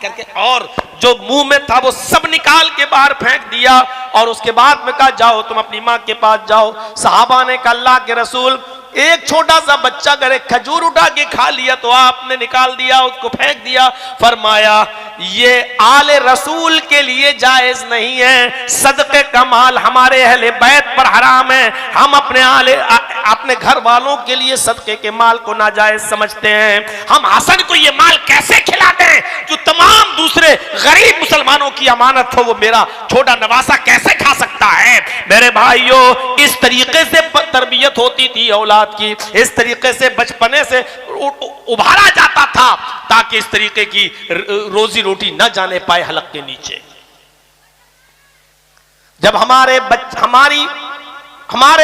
करके और जो मुंह में था वो सब निकाल के बाहर फेंक दिया और उसके बाद में कहा जाओ तुम अपनी मां के पास जाओ। सहाबा ने कहा अल्लाह के रसूल, एक छोटा सा बच्चा अगर एक खजूर उठा के खा लिया तो आपने निकाल दिया, उसको फेंक दिया। फरमाया ये आले रसूल के लिए जायज नहीं है, सदके का माल हमारे अहले बैत पर हराम है। हम अपने घर वालों के लिए सदके के माल को नाजायज समझते हैं। हम हसन को ये माल कैसे खिला दें जो तमाम दूसरे गरीब मुसलमानों की अमानत हो, वो मेरा छोटा नवासा कैसे खा सकता है। मेरे भाइयों, इस तरीके से तरबियत होती थी औलाद की, इस तरीके से बचपने से उभारा जाता था ताकि इस तरीके की रोजी रोटी न जाने पाए हलक के नीचे। जब हमारे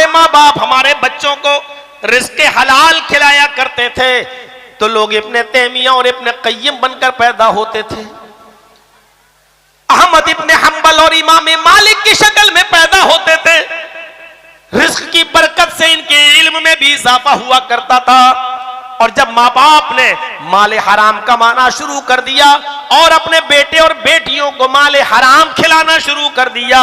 माँ बाप हमारे बच्चों को रिज़्क़े हलाल खिलाया करते थे तो लोग इब्ने तैमिया और इब्ने क़य्यिम बनकर पैदा होते थे, अहमद इब्ने हंबल और इमाम मालिक की शक्ल में पैदा होते थे। रिज़्क़ की बरकत से इनके इल्म में भी इजाफा हुआ करता था। और जब माँ बाप ने माले हराम कमाना शुरू कर दिया और अपने बेटे और बेटियों को माले हराम खिलाना शुरू कर दिया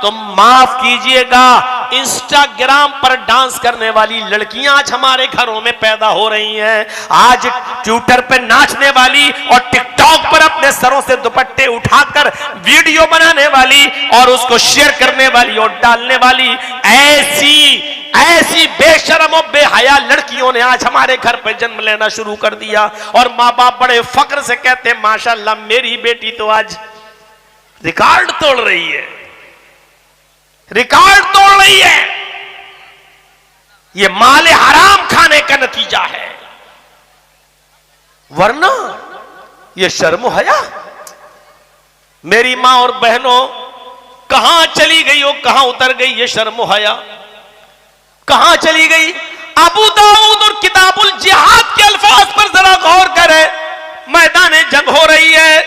तो माफ कीजिएगा, इंस्टाग्राम पर डांस करने वाली लड़कियां आज हमारे घरों में पैदा हो रही हैं। आज ट्विटर पर नाचने वाली और टिकटॉक पर अपने सरों से दुपट्टे उठाकर वीडियो बनाने वाली और उसको शेयर करने वाली और डालने वाली ऐसी बेशरम और बेहया लड़कियों ने आज हमारे घर पर जन्म लेना शुरू कर दिया। और माँ बाप बड़े फक्र से कहते हैं माशाल्लाह मेरी बेटी तो आज रिकॉर्ड तोड़ रही है, रिकॉर्ड तोड़ रही है। ये माले हराम खाने का नतीजा है, वरना ये शर्म हया। मेरी मां और बहनों कहां चली गई हो, कहां उतर गई ये शर्म हया, कहां चली गई। अबू दाऊद और किताबुल जिहाद के अल्फाज पर जरा गौर करें। मैदान जंग हो रही है,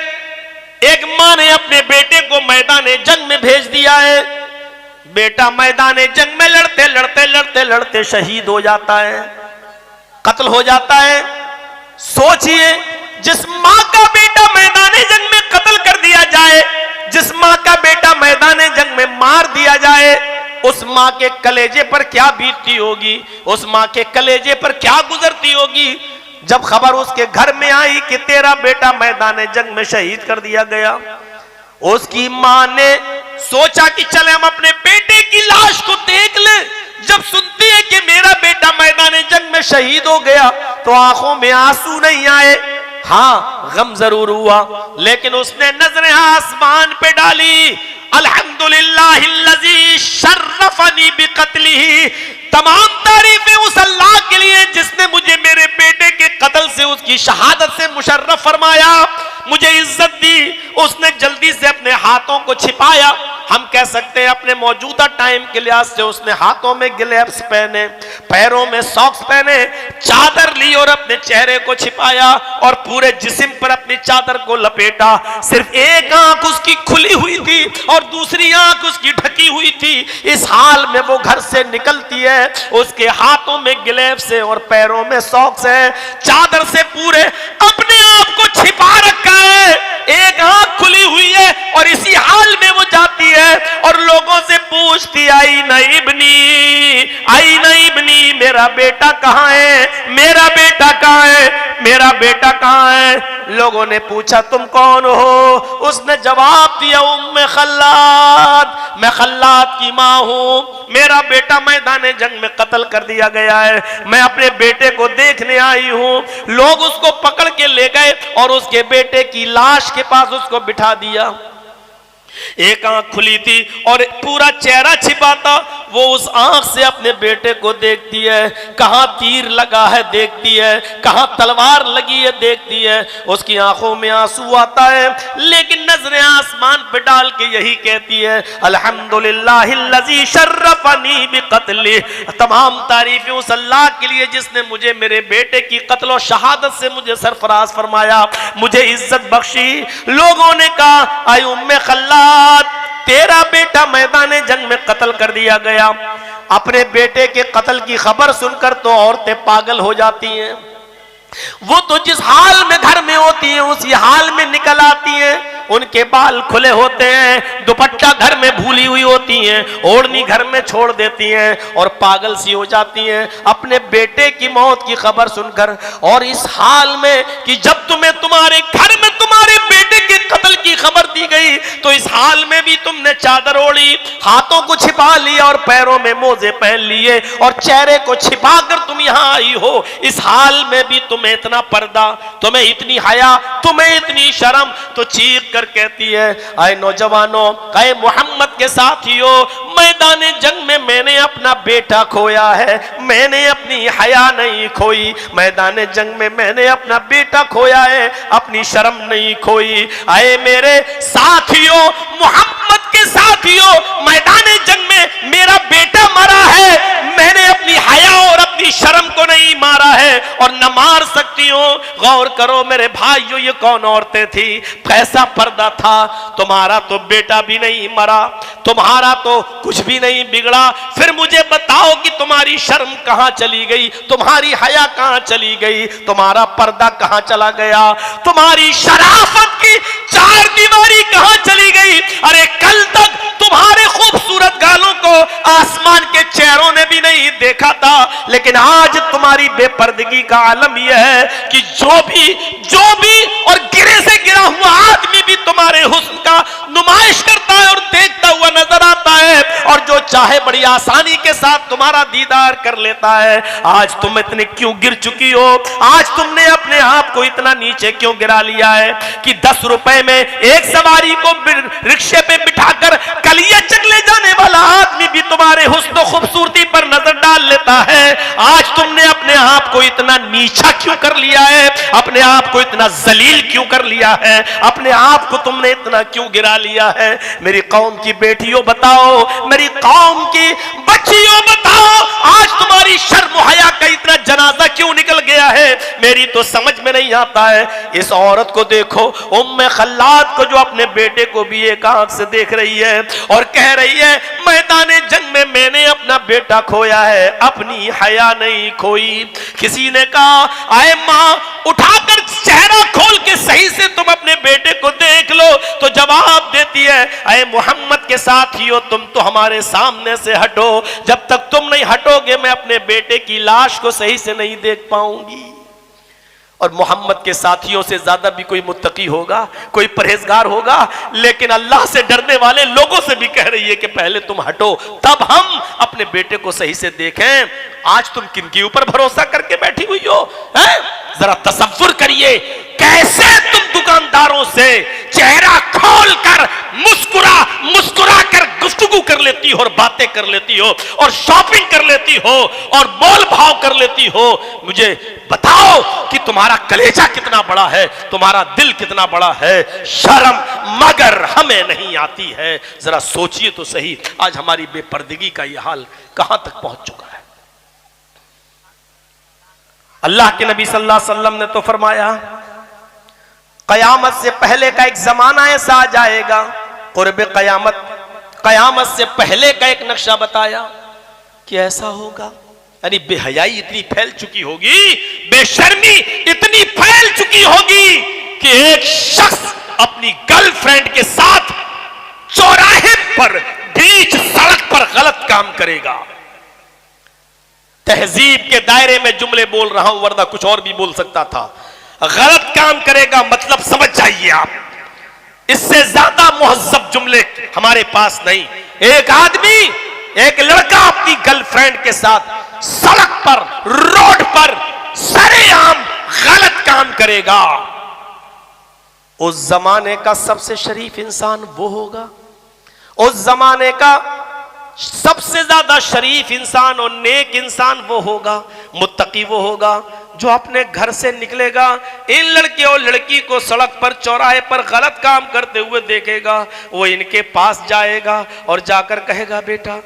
एक मां ने अपने बेटे को मैदान जंग में भेज दिया है। बेटा मैदान जंग में लड़ते लड़ते लड़ते लड़ते शहीद हो जाता है, कत्ल हो जाता है। सोचिए, जिस मां का बेटा मैदान जंग में कत्ल कर दिया जाए, जिस मां का बेटा मैदान जंग में मार दिया जाए, उस मां के कलेजे पर क्या बीतती होगी, उस मां के कलेजे पर क्या गुजरती होगी जब खबर उसके घर में आई कि तेरा बेटा मैदान जंग में शहीद कर दिया गया। उसकी मां ने सोचा कि चले हम अपने बेटे की लाश को देख ले। जब सुनती है कि मेरा बेटा मैदान जंग में शहीद हो गया तो आंखों में आंसू नहीं आए, हाँ गम जरूर हुआ, लेकिन उसने नजरें आसमान पे डाली। अल्हम्दुलिल्लाहिल्लज़ी शर्रफनी बिक़त्लिही, तमाम तारीफें उस अल्लाह के लिए जिसने मुझे मेरे बेटे के कत्ल से, उसकी शहादत से मुशर्रफ फरमाया, मुझे इज्जत दी। उसने जल्दी से अपने हाथों को छिपाया। हम कह सकते हैं अपने मौजूदा टाइम के लिहाज से उसने हाथों में ग्लव्स पहने, पैरों में सॉक्स पहने, चादर ली और अपने चेहरे को छिपाया और पूरे जिस्म पर अपनी चादर को लपेटा। सिर्फ एक आंख उसकी खुली हुई थी और दूसरी आंख उसकी ढकी हुई थी। इस हाल में वो घर से निकलती है, उसके हाथों में ग्लव्स है और पैरों में सॉक्स है, चादर से पूरे अपने आप को छिपा रखा है, एक आंख खुली हुई है और इसी हाल में वो जाती है और लोगों से पूछती आई ना इब्नी, मेरा बेटा कहां है, मेरा बेटा कहां है। मेरा बेटा कहाँ है? लोगों ने पूछा तुम कौन हो? उसने जवाब दिया उम्मे खल्लाद, मैं खल्लाद की माँ हूँ, मेरा बेटा मैदान जंग में कत्ल कर दिया गया है, मैं अपने बेटे को देखने आई हूँ। लोग उसको पकड़ के ले गए और उसके बेटे की लाश के पास उसको बिठा दिया। एक आंख खुली थी और पूरा चेहरा छिपा था, वो उस आंख से अपने बेटे को देखती है, कहां तीर लगा है देखती है, कहां तलवार लगी है देखती है। उसकी आंखों में आंसू आता है, लेकिन नजरें आसमान पे डाल के यही कहती है अल्हम्दुलिल्लाहिल्लज़ी शर्रफनी बिक़त्ली, तमाम तारीफें उस अल्लाह के लिए जिसने मुझे मेरे बेटे की कत्ल और शहादत से मुझे सरफराज फरमाया, मुझे इज्जत बख्शी। लोगों ने कहा आई उम्मे खल्लाद, तेरा बेटा मैदान जंग में कत्ल कर दिया गया। अपने बेटे के कत्ल की खबर सुनकर तो औरतें पागल हो जाती हैं, वो तो जिस हाल में घर में होती हैं उसी हाल में निकल आती हैं। उनके बाल खुले होते हैं, दुपट्टा घर में भूली हुई होती हैं, ओढ़नी घर में छोड़ देती हैं और पागल सी हो जाती हैं अपने बेटे की मौत की खबर सुनकर। और इस हाल में कि जब तुम्हें तुम्हारे घर में तुम्हारे बेटे के कत्ल की खबर दी गई तो इस हाल में भी तुमने चादर ओढ़ी, हाथों को छिपा लिया और पैरों में मोजे पहन लिए और चेहरे को छिपाकर तुम यहाँ आई हो। इस हाल में भी तुम्हें इतना पर्दा, तुम्हें इतनी हया, तुम्हें इतनी शर्म। तो चीख कर कहती है आए नौजवानों, आए मोहम्मद के साथियों, मैदान जंग में मैंने अपना बेटा खोया है, मैंने अपनी हया नहीं खोई। मैदान जंग में मैंने अपना बेटा खोया है, अपनी शर्म नहीं खोई। आए मेरे साथियों, मोहम्मद के साथियों, मैदान जंग में मेरा बेटा मरा है, मैंने अपनी हया और अपनी शर्म को नहीं मारा है और न मार सकती हूं। गौर करो मेरे भाइयों, ये कौन औरतें थी, कैसा पर्दा था। तुम्हारा तो बेटा भी नहीं मरा, तुम्हारा तो कुछ भी नहीं बिगड़ा, फिर मुझे बताओ कि तुम्हारी शर्म कहां चली गई, तुम्हारी हया कहां चली गई, तुम्हारा पर्दा कहां चला गया, तुम्हारी शराफत की चार दीवारी कहां चली गई। अरे कल तक तुम्हारे खूबसूरत गालों को आसमान के चेहरों ने भी नहीं देखा था, लेकिन आज तुम्हारी बेपर्दगी का आलम यह है कि जो भी और गिरे से गिरा हुआ आदमी भी तुम्हारे हुस्न का नुमाइश करता है और देखता हुआ नजर आता है, और जो चाहे बड़ी आसानी के साथ तुम्हारा दीदार कर लेता है। आज तुम इतने क्यों गिर चुकी हो, आज तुमने अपने आप को इतना नीचे क्यों गिरा लिया है कि 10 रुपए में एक सवारी को रिक्शे पे बिठाकर कलिया चकले जाने वाला आदमी भी तुम्हारे हुस्न खूबसूरती पर नजर डाल लेता है। आज तुमने अपने आप को इतना नीचा क्यों कर लिया है, अपने आप को इतना जलील क्यों कर लिया है, अपने आप को तुमने इतना क्यों गिरा लिया है। मेरी कौम की बेटियों बताओ, मेरी कौम की बच्चियों बताओ, आज तुम्हारी शर्म हया का इतना जनाजा क्यों निकल गया है, मेरी तो समझ में नहीं आता है। इस औरत को देखो, उम्मे खल्लाद को, जो अपने बेटे को भी एक आंख से देख रही है और कह रही है मैदान जंग में मैंने अपना बेटा खोया है, अपनी हया नहीं खोई। किसी ने कहा आए मां, उठाकर चेहरा खोल के सही से तुम अपने बेटे को देख लो, तो जवाब देती है आए मोहम्मद के साथियों, तुम तो हमारे सामने से हटो, जब तक तुम नहीं हटोगे मैं अपने बेटे की लाश को सही से नहीं देख पाऊंगी। और मोहम्मद के साथियों से ज्यादा भी कोई मुत्तकी होगा, कोई परहेजगार होगा, लेकिन अल्लाह से डरने वाले लोगों से भी कह रही है कि पहले तुम हटो, तब हम अपने बेटे को सही से देखें। आज तुम किनके ऊपर भरोसा करके बैठी हुई हो, हैं? जरा तसव्वुर करिए, कैसे तुम दुकानदारों से चेहरा खोलकर मुस्कुरा कर गुफ्तगू कर लेती हो और बातें कर लेती हो और शॉपिंग कर लेती हो और मोल भाव कर लेती हो। मुझे बताओ कि तुम्हारा कलेजा कितना बड़ा है, तुम्हारा दिल कितना बड़ा है। शर्म मगर हमें नहीं आती है। जरा सोचिए तो सही, आज हमारी बेपर्दगी का यह हाल कहां तक पहुंच चुका है। अल्लाह के नबी सल्लल्लाहु अलैहि वसल्लम ने तो फरमाया कयामत से पहले का एक जमाना ऐसा आ जाएगा, कुर्ब कयामत, कयामत से पहले का एक नक्शा बताया कि ऐसा होगा, यानी बेहयाई इतनी फैल चुकी होगी, बेशर्मी इतनी फैल चुकी होगी कि एक शख्स अपनी गर्लफ्रेंड के साथ चौराहे पर, बीच सड़क पर गलत काम करेगा। तहजीब के दायरे में जुमले बोल रहा हूं, वरना कुछ और भी बोल सकता था। गलत काम करेगा मतलब समझ जाइए आप, इससे ज्यादा मुहज्जब जुमले हमारे पास नहीं। एक आदमी, एक लड़का अपनी गर्लफ्रेंड के साथ सड़क पर, रोड पर सरेआम गलत काम करेगा, उस जमाने का सबसे शरीफ इंसान वो होगा, उस जमाने का सबसे ज्यादा शरीफ इंसान और नेक इंसान वो होगा, मुत्तकी वो होगा जो अपने घर से निकलेगा, इन लड़के और लड़की को सड़क पर, चौराहे पर गलत काम करते हुए देखेगा, वो इनके पास जाएगा और जाकर कहेगा बेटा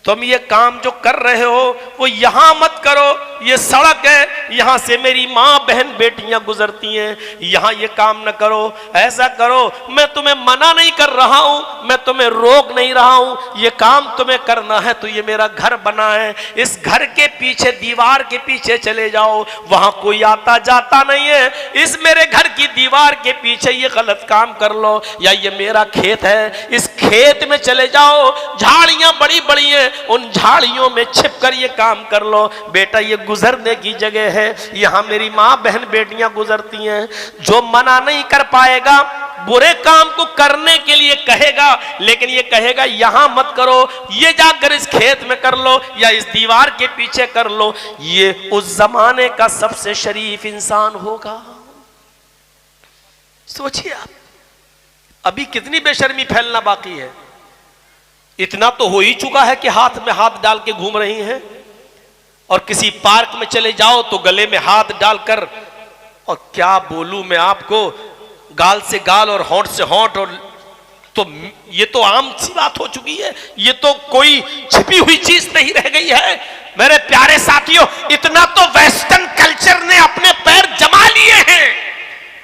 तुम ये काम जो कर रहे हो वो यहां मत करो, ये सड़क है, यहां से मेरी मां बहन बेटियां गुजरती हैं, यहां ये काम न करो, ऐसा करो, मैं तुम्हें मना नहीं कर रहा हूं, मैं तुम्हें रोक नहीं रहा हूं, ये काम तुम्हें करना है तो ये मेरा घर बना है, इस घर के पीछे, दीवार के पीछे चले जाओ, वहां कोई आता जाता नहीं है, इस मेरे घर की दीवार के पीछे ये गलत काम कर लो, या ये मेरा खेत है, इस खेत में चले जाओ, झाड़ियां बड़ी बड़ी हैं, उन झाड़ियों में छिपकर ये काम कर लो, बेटा ये गुजरने की जगह है, यहां मेरी मां बहन बेटियां गुजरती हैं। जो मना नहीं कर पाएगा, बुरे काम को करने के लिए कहेगा, लेकिन ये कहेगा यहां मत करो, ये जाकर इस खेत में कर लो या इस दीवार के पीछे कर लो, ये उस जमाने का सबसे शरीफ इंसान होगा। सोचिए आप, अभी कितनी बेशर्मी फैलना बाकी है। इतना तो हो ही चुका है कि हाथ में हाथ डाल के घूम रही हैं, और किसी पार्क में चले जाओ तो गले में हाथ डालकर, और क्या बोलूं मैं आपको, गाल से गाल और होंठ से होंठ, और तो ये तो आम सी बात हो चुकी है, ये तो कोई छिपी हुई चीज नहीं रह गई है। मेरे प्यारे साथियों, इतना तो वेस्टर्न कल्चर ने अपने पैर जमा लिए हैं,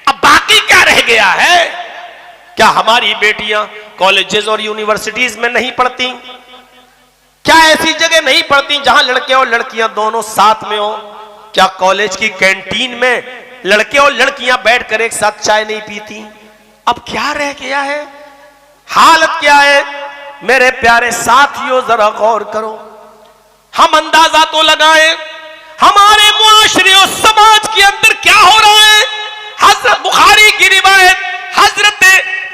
अब बाकी क्या रह गया है? क्या हमारी बेटियां कॉलेजेस और यूनिवर्सिटीज में नहीं पढ़ती? क्या ऐसी जगह नहीं पढ़ती जहां लड़के और लड़कियां दोनों साथ में हो? क्या कॉलेज की कैंटीन में लड़के और लड़कियां बैठकर एक साथ चाय नहीं पीती? अब क्या रह गया है? हालत क्या है? मेरे प्यारे साथियों, जरा गौर करो। हम अंदाजा तो लगाएं हमारे मुआशरे और समाज के अंदर क्या हो रहा है। हजरत बुखारी की रिवायत, हजरत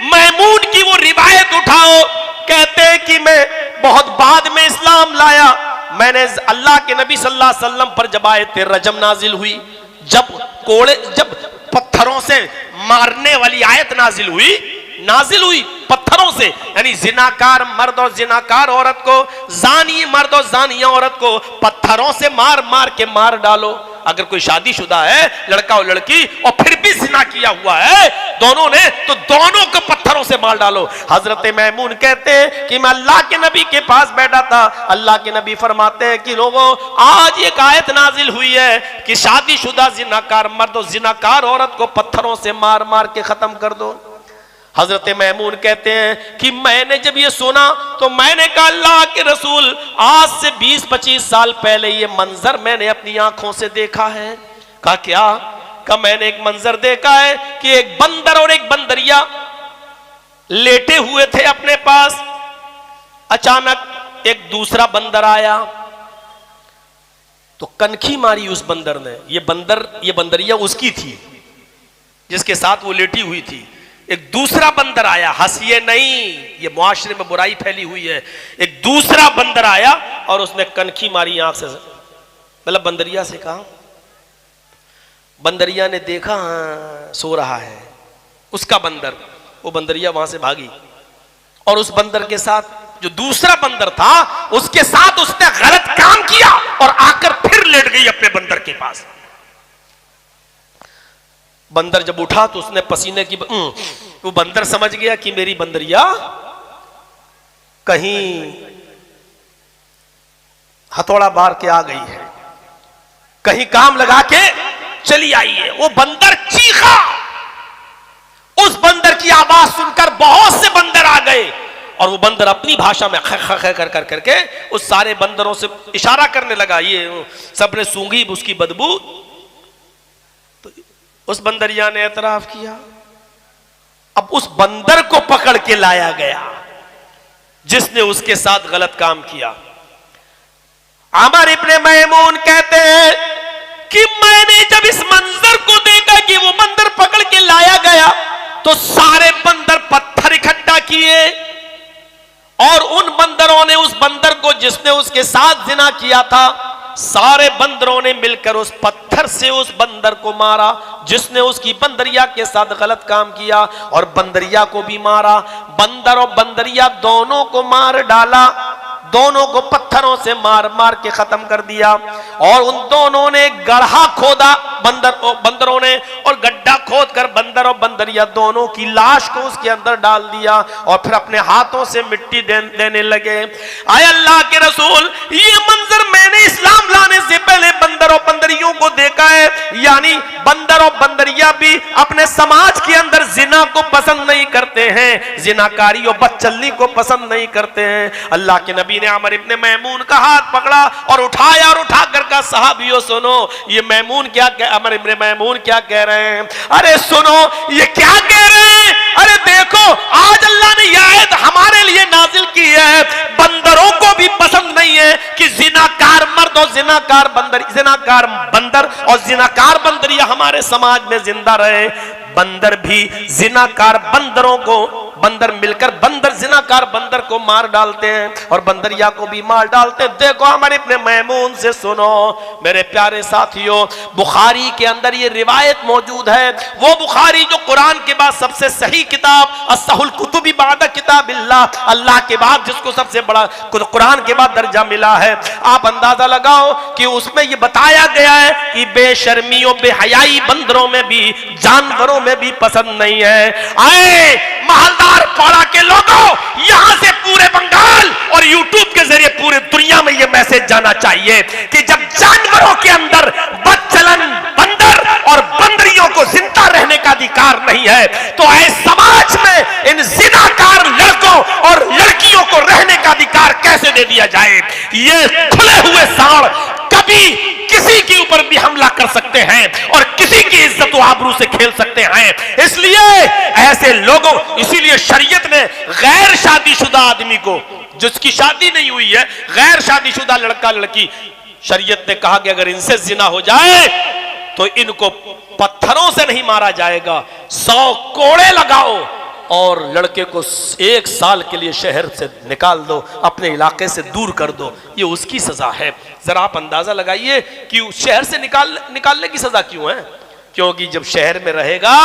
मैमून की वो रिवायत उठाओ, कहते हैं कि मैं बहुत बाद में इस्लाम लाया, मैंने अल्लाह के नबी सल्लल्लाहु अलैहि वसल्लम पर जब आयत रजम नाजिल हुई, जब पत्थरों से मारने वाली आयत नाजिल हुई पत्थरों से, यानी जिनाकार मर्द और जिनाकार औरत को, जानी मर्द और जानिया औरत को पत्थरों से मार मार के मार डालो। अगर कोई शादीशुदा है लड़का और लड़की और फिर भी जिना किया हुआ है दोनों ने, तो दोनों को पत्थरों से मार डालो। हजरत मैमून कहते हैं कि मैं अल्लाह के नबी के पास बैठा था, अल्लाह के नबी फरमाते हैं कि लोगों, आज एक आयत नाजिल हुई है कि शादीशुदा जिनाकार मर्द और जिनाकार औरत को पत्थरों से मार मार के खत्म कर दो। हजरत मैमून कहते हैं कि मैंने जब ये सुना तो मैंने कहा, अल्लाह के रसूल, आज से 20-25 साल पहले ये मंजर मैंने अपनी आंखों से देखा है। कहा क्या? कहा मैंने एक मंजर देखा है कि एक बंदर और एक बंदरिया लेटे हुए थे अपने पास, अचानक एक दूसरा बंदर आया तो कनखी मारी उस बंदर ने। ये बंदरिया उसकी थी जिसके साथ वो लेटी हुई थी। एक दूसरा बंदर आया, हंसिए नहीं, ये मुआशरे में बुराई फैली हुई है। एक दूसरा बंदर आया और उसने कनखी मारी आंख से, मतलब बंदरिया से कहा। बंदरिया ने देखा, हाँ सो रहा है उसका बंदर, वो बंदरिया वहां से भागी और उस बंदर के साथ जो दूसरा बंदर था उसके साथ उसने गलत काम किया और आकर फिर लेट गई अपने बंदर के पास। बंदर जब उठा तो उसने पसीने की वो बंदर समझ गया कि मेरी बंदरिया कहीं हथौड़ा मार के आ गई है, कहीं काम लगा के चली आई है। वो बंदर चीखा, उस बंदर की आवाज सुनकर बहुत से बंदर आ गए और वो बंदर अपनी भाषा में ख ख ख कर करके उस सारे बंदरों से इशारा करने लगा। ये सबने सूंघी उसकी बदबू, तो उस बंदरिया ने एतराफ किया। अब उस बंदर को पकड़ के लाया गया जिसने उसके साथ गलत काम किया। अमर इब्ने मैमून कहते हैं कि मैंने जब इस मंजर को देखा कि वो बंदर पकड़ के लाया गया तो सारे बंदर पत्थर इकट्ठा किए और उन बंदरों ने उस बंदर को जिसने उसके साथ जिना किया था, सारे बंदरों ने मिलकर उस पत्थर से उस बंदर को मारा जिसने उसकी बंदरिया के साथ गलत काम किया, और बंदरिया को भी मारा। बंदर और बंदरिया दोनों को मार डाला, दोनों को पत्थरों से मार मार के खत्म कर दिया। और उन दोनों ने गड्ढा खोदा, बंदरों ने, और गड्ढा खोद कर बंदर और बंदरिया दोनों की लाश को उसके अंदर डाल दिया और फिर अपने हाथों से मिट्टी देने लगे। आए अल्लाह के रसूल, ये मंजर मैंने इस्लाम लाने से पहले बंदर और बंदरियों को देखा है। यानी बंदर और बंदरिया भी अपने समाज के अंदर जिना को पसंद नहीं करते हैं, जिनाकारी और बदचलनी को पसंद नहीं करते हैं। अल्लाह के नबी ने अमर इब्ने मैमून का हाथ पकड़ा और उठाया और उठा कर कहा, सहाबियों सुनो, ये मैमून अमर इब्ने मैमून क्या कह रहे हैं? अरे सुनो, ये क्या कह रहे हैं? अरे देखो, आज अल्लाह ने यह आयत हमारे लिए नाजिल की है। बंदरों को भी पसंद नहीं है कि जिनाकार मर्द और जिनाकार बंदर और जिनाकार बंदरिया हमारे समाज में जिंदा रहे। बंदर भी जिनाकार बंदर मिलकर बंदर जिनाकार बंदर को मार डालते हैं और बंदरिया को भी मार डालते हैं। देखो हमारे अपने मैमून से सुनो मेरे प्यारे साथियों, बुखारी के अंदर ये रिवायत मौजूद है। वो बुखारी जो कुरान के बाद सबसे सही किताब, अस्सहुल कुतुबी बाद किताबिल्लाह, अल्लाह के बाद जिसको सबसे बड़ा कुरान के बाद दर्जा मिला है। आप अंदाजा लगाओ कि उसमें ये बताया गया है कि बेशर्मी और बेहयाई बंदरों में भी, जानवरों में भी पसंद नहीं है। आए महलदार पाड़ा के लोगों, यहां से पूरे बंगाल और यूट्यूब के जरिए पूरे दुनिया में यह मैसेज जाना चाहिए कि जब जानवरों के अंदर बदचलन बंदर और बंदरियों को जिंदा रहने का अधिकार नहीं है, तो ऐसे समाज में इन जिनाकार लड़कों और लड़कियों को रहने का अधिकार कैसे दे दिया जाए? ये खुले हुए सांड कभी किसी के ऊपर भी हमला कर सकते हैं और किसी की इज्जत व आबरू से खेल सकते हैं। इसलिए ऐसे लोगों, इसीलिए शरीयत ने गैर शादीशुदा आदमी को, जिसकी शादी नहीं हुई है, गैर शादीशुदा लड़का लड़की, शरीयत ने कहा कि अगर इनसे जिना हो जाए तो इनको पत्थरों से नहीं मारा जाएगा, 100 कोड़े लगाओ और लड़के को 1 साल के लिए शहर से निकाल दो, अपने इलाके से दूर कर दो। ये उसकी सजा है। जरा आप अंदाजा लगाइए कि शहर से निकालने की सजा क्यों है? क्योंकि जब शहर में रहेगा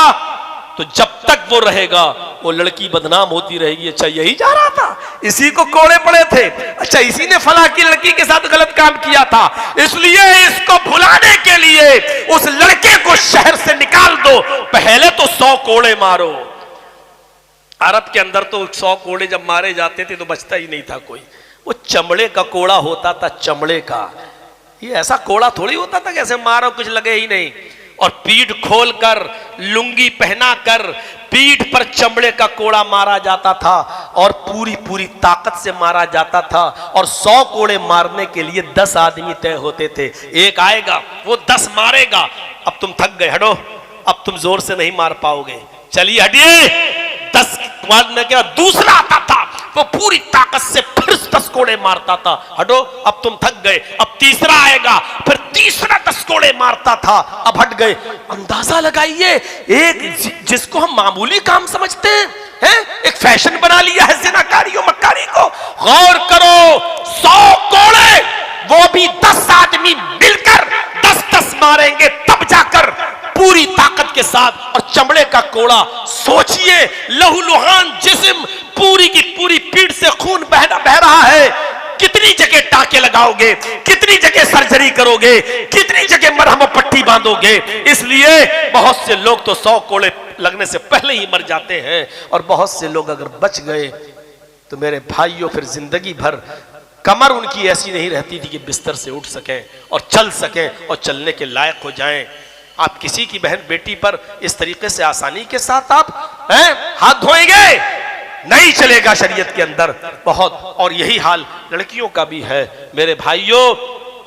तो जब तक वो रहेगा वो लड़की बदनाम होती रहेगी। अच्छा यही जा रहा था, इसी को कोड़े पड़े थे, अच्छा इसी ने फला की लड़की के साथ गलत काम किया था, इसलिए इसको भुलाने के लिए उस लड़के को शहर से निकाल दो, पहले तो 100 कोड़े मारो। अरब के अंदर तो 100 कोड़े जब मारे जाते थे तो बचता ही नहीं था कोई। वो चमड़े का कोड़ा होता था, चमड़े का। ये ऐसा कोड़ा थोड़ी होता था कैसे मारो कुछ लगे ही नहीं। और पीठ खोलकर, लुंगी पहनाकर पीठ पर चमड़े का कोड़ा मारा जाता था और पूरी पूरी ताकत से मारा जाता था। और 100 कोड़े मारने के लिए 10 आदमी तय होते थे। एक आएगा वो 10 मारेगा, अब तुम थक गए, हटो, अब तुम जोर से नहीं मार पाओगे, चलिए हटिए। 10 मारने के बाद दूसरा आता था, वो पूरी ताकत से फिर 10 कोड़े मारता था, हटो अब तुम थक गए। अब तीसरा आएगा, फिर तीसरा 10 कोड़े मारता था, अब हट गए। अंदाजा लगाइए, एक जिसको हम मामूली काम समझते हैं, एक फैशन बना लिया है जिनाकारी और मक्कारी को। गौर करो, 100 कोड़े, वो भी 10 आदमी मिलकर 10-10 मारेंगे, तब जाकर पूरी ताकत के साथ। और चमड़े का कोड़ा, सोचिए लहूलुहान जिस्म, पूरी की पूरी पीठ से खून बह रहा है, कितनी जगह टाके लगाओगे, कितनी जगह सर्जरी करोगे, कितनी जगह मरहम पट्टी बांधोगे। इसलिए बहुत से लोग तो 100 कोड़े लगने से पहले ही मर जाते हैं, और बहुत से लोग अगर बच गए तो मेरे भाइयों फिर जिंदगी भर कमर उनकी ऐसी नहीं रहती थी कि बिस्तर से उठ सकें और चल सकें और चलने के लायक हो जाएं। आप किसी की बहन बेटी पर इस तरीके से आसानी के साथ आप हाथ धोएंगे, नहीं चलेगा शरीयत के अंदर बहुत। और यही हाल लड़कियों का भी है। मेरे भाइयों,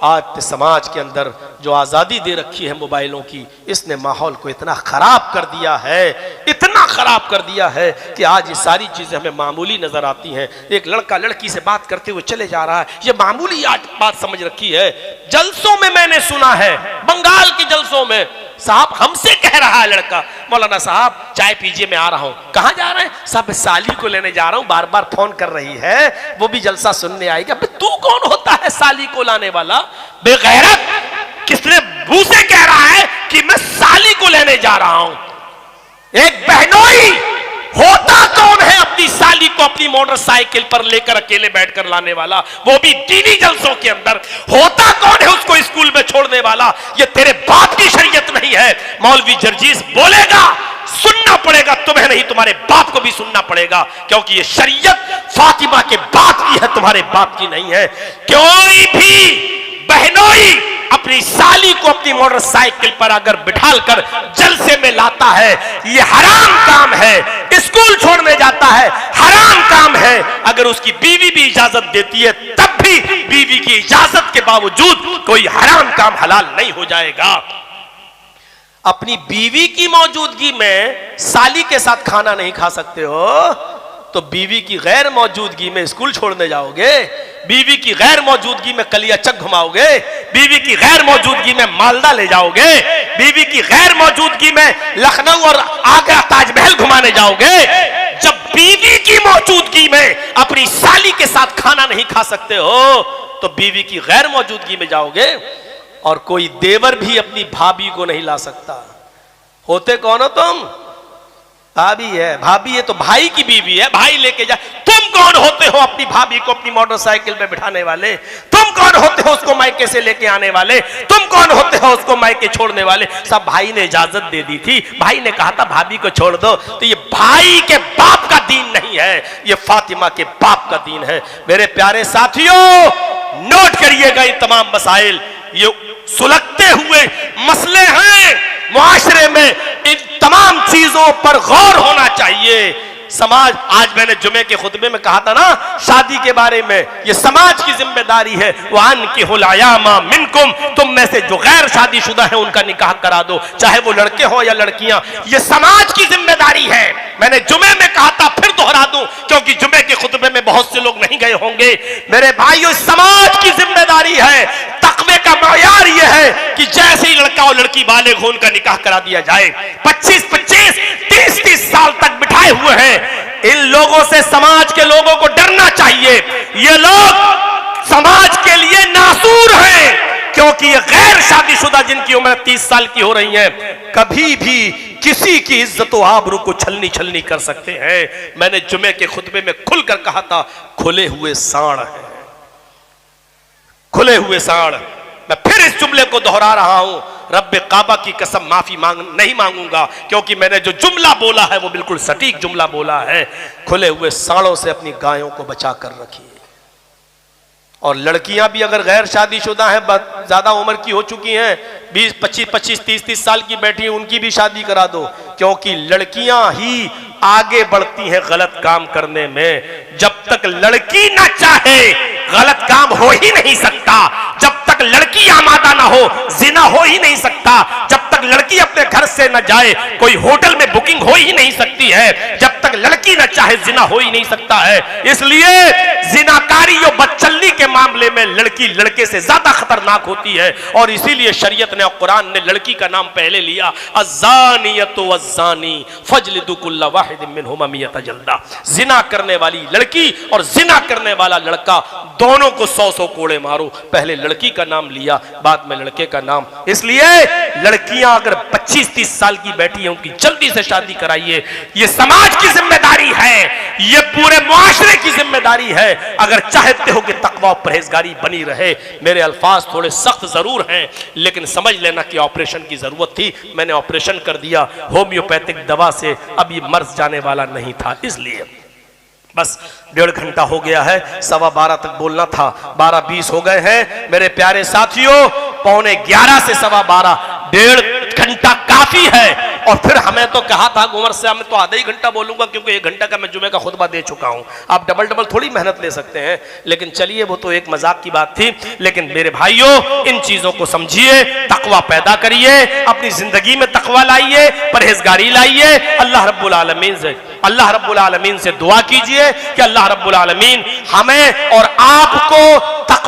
आज के समाज के अंदर जो आज़ादी दे रखी है मोबाइलों की, इसने माहौल को इतना खराब कर दिया है, इतना खराब कर दिया है कि आज ये सारी चीजें हमें मामूली नजर आती हैं। एक लड़का लड़की से बात करते हुए चले जा रहा है, ये मामूली आज बात समझ रखी है। जलसों में मैंने सुना है, बंगाल के जलसों में, साहब हमसे कह रहा है लड़का, मौलाना साहब चाय पीजिए मैं आ रहा हूं। कहां जा रहे हैं? साहब साली को लेने जा रहा हूं, बार बार फोन कर रही है, वो भी जलसा सुनने आएगी। अब तू कौन होता है साली को लाने वाला? बेगैरत, किसने मुंह से कह रहा है कि मैं साली को लेने जा रहा हूं? एक बहनोई होता कौन है अपनी साली को अपनी मोटरसाइकिल पर लेकर अकेले बैठकर लाने वाला, वो भी दीनी जलसों के अंदर? होता कौन है उसको स्कूल में छोड़ने वाला? ये तेरे बाप की शरीयत नहीं है। मौलवी जर्जीस बोलेगा, सुनना पड़ेगा तुम्हें, नहीं तुम्हारे बाप को भी सुनना पड़ेगा, क्योंकि ये शरीयत फातिमा के बाप की है, तुम्हारे बाप की नहीं है। कोई भी बहनोई अपनी साली को अपनी मोटरसाइकिल पर अगर बिठालकर जलसे में लाता है, ये हराम काम है। स्कूल छोड़ने जाता है, हराम काम है। अगर उसकी बीवी भी इजाजत देती है, तब भी बीवी की इजाजत के बावजूद कोई हराम काम हलाल नहीं हो जाएगा। अपनी बीवी की मौजूदगी में साली के साथ खाना नहीं खा सकते हो, तो बीवी की गैर मौजूदगी में स्कूल छोड़ने जाओगे? बीवी की गैर मौजूदगी में कलियाचक घुमाओगे? बीवी की गैर मौजूदगी में मालदा ले जाओगे? बीवी की गैर मौजूदगी में लखनऊ और आगरा ताजमहल घुमाने जाओगे? जब बीवी की मौजूदगी में अपनी साली के साथ खाना नहीं खा सकते हो, तो बीवी की गैर मौजूदगी में जाओगे? और कोई देवर भी अपनी भाभी को नहीं ला सकता। होते कौन हो तुम? भाभी है, भाभी है तो भाई की बीवी है, भाई लेके जा। तुम कौन होते हो अपनी भाभी को अपनी मोटरसाइकिल पे बिठाने वाले? तुम कौन होते हो उसको मायके से लेके आने वाले? तुम कौन होते हो उसको मायके छोड़ने वाले? सब भाई ने इजाजत दे दी थी, भाई ने कहा था भाभी को छोड़ दो। तो ये भाई के बाप का दीन नहीं है, ये फातिमा के बाप का दीन है। मेरे प्यारे साथियों, नोट करिएगा ये तमाम मसाइल, ये सुलगते हुए मसले हैं मुआशरे में। इन तमाम चीजों पर गौर होना चाहिए। समाज, आज मैंने जुमे के खुतबे में कहा था ना शादी के बारे में, ये समाज की जिम्मेदारी है। वान के हुलायामा मिनकुम, तुम में से जो गैर शादीशुदा है उनका निकाह करा दो, चाहे वो लड़के हो या लड़कियां। ये समाज की जिम्मेदारी है। मैंने जुमे में कहा था, फिर दोहरा दूं, क्योंकि जुमे के खुतबे में बहुत से लोग नहीं गए होंगे। मेरे भाइयों, समाज की जिम्मेदारी है। तकवे का मयार यह है कि जैसे ही लड़का और लड़की बालिग हो, उनका निकाह करा दिया जाए। 25-25, 30-30 साल तक बिठाए हुए हैं। इन लोगों से समाज के लोगों को डरना चाहिए। ये लोग समाज के लिए नासूर हैं, क्योंकि ये गैर शादीशुदा जिनकी उम्र 30 साल की हो रही है, कभी भी किसी की इज्जत व आबरू को छलनी छलनी कर सकते हैं। मैंने जुमे के खुतबे में खुलकर कहा था, खुले हुए सांड हैं, खुले हुए सांड। मैं फिर इस जुमले को दोहरा रहा हूं, रब्बे काबा की कसम माफी नहीं मांगूंगा, क्योंकि मैंने जो जुमला बोला है वो बिल्कुल सटीक जुमला बोला है। खुले हुए सांडों से अपनी गायों को बचा कर रखिए। और लड़कियां भी अगर गैर शादीशुदा हैं, ज्यादा उम्र की हो चुकी हैं, 20-25, 30-30 साल की बैठी हैं, उनकी भी शादी करा दो, क्योंकि लड़कियां ही आगे बढ़ती हैं गलत काम करने में। जब तक लड़की ना चाहे गलत काम हो ही नहीं सकता। जब तक लड़की आमादा ना हो, जिना हो ही नहीं सकता। जब तक लड़की अपने घर से न जाए, कोई होटल में बुकिंग हो ही नहीं सकती है। जब तक लड़की न चाहे, जिना हो ही नहीं सकता है। इसलिए जिनाकारी और बदचलनी के मामले में लड़की लड़के से ज्यादा खतरनाक होती है। और इसीलिए शरीयत ने और कुरान ने लड़की का नाम पहले लिया, अज़्ज़ानियतु वज़्ज़ानी फ़ज्लिदू कुल्ला वाहिदिन मिनहुमा मियता जल्दा। जिना करने वाली लड़की और जिना करने वाला लड़का, दोनों को 100-100 कोड़े मारो। पहले लड़की का नाम लिया, बाद में लड़के का नाम। इसलिए लड़कियां अगर 25-30 साल की बैठी हैं, उनकी जल्दी से शादी कराइए। ये समाज की जिम्मेदारी है, ये पूरे मुआशरे की जिम्मेदारी है। अगर चाहते हो कि तकवा और परहेजगारी बनी रहे। मेरे अल्फाज थोड़े सख्त जरूर हैं, लेकिन समझ लेना कि ऑपरेशन की जरूरत थी, मैंने ऑपरेशन कर दिया। होम्योपैथिक दवा से अब ये मर्ज जाने वाला नहीं था, इसलिए बस 1.5 घंटा हो गया है, 12:15 तक बोलना था, 12:20 हो गए हैं। मेरे प्यारे साथियों, 11:15 से 12:15, 1.5 घंटा काफी है। और फिर हमें तो कहा था उमर से, मैं तो आधा ही घंटा बोलूंगा, क्योंकि 1 घंटा का मैं जुमे का खुतबा दे चुका हूं। आप डबल थोड़ी मेहनत ले सकते हैं, लेकिन चलिए, वो तो एक मजाक की बात थी। लेकिन मेरे भाइयों, इन चीजों को समझिए, तकवा पैदा करिए, अपनी जिंदगी में तकवा लाइए, परहेजगारी लाइए। अल्लाह रब्बुल आलमीन से दुआ कीजिए कि अल्लाह रब्बुल आलमीन हमें और आपको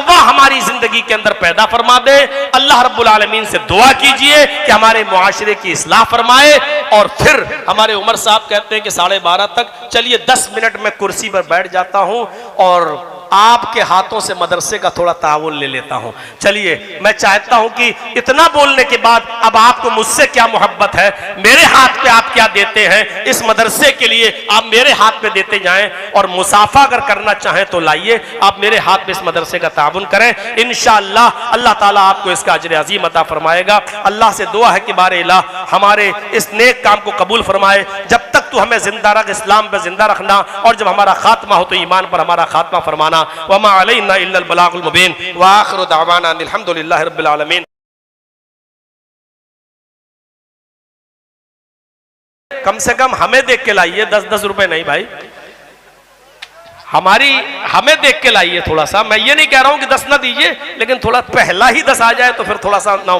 तकवा हमारी जिंदगी के अंदर पैदा फरमा दे। अल्लाह रब्बुल आलमीन से दुआ कीजिए कि हमारे मुआशरे की इस्लाह फरमाए। और फिर हमारे उमर साहब कहते हैं कि 12:30 तक, चलिए 10 मिनट में कुर्सी पर बैठ जाता हूं और आपके हाथों से मदरसे का थोड़ा ताउन ले लेता हूं। चलिए, मैं चाहता हूं कि इतना बोलने के बाद अब आपको मुझसे क्या मोहब्बत है, मेरे हाथ पे आप क्या देते हैं, इस मदरसे के लिए आप मेरे हाथ पे देते जाएं। और मुसाफा अगर करना चाहें तो लाइए, आप मेरे हाथ पे इस मदरसे का ताउन करें। इंशाअल्लाह अल्लाह ताला आपको इसका अजर अजीम अता फरमाएगा। अल्लाह से दुआ है कि बारे इलाह हमारे इस नेक काम को कबूल फरमाए। जब तक तू हमें जिंदा रख, इस्लाम पे जिंदा रखना, और जब हमारा खात्मा हो तो ईमान पर हमारा खात्मा फरमाना। वमा अलैना इल्लल बलागुल मुबीन व आखिरु दावाना अल्हम्दुलिल्लाहि रब्बिल आलमीन। कम से कम हमें देख के लाइए, 10-10 रुपए नहीं भाई, हमें देख के लाइए थोड़ा सा। मैं ये नहीं कह रहा हूं कि 10 ना दीजिए, लेकिन थोड़ा पहला ही 10 आ जाए तो फिर थोड़ा सा ना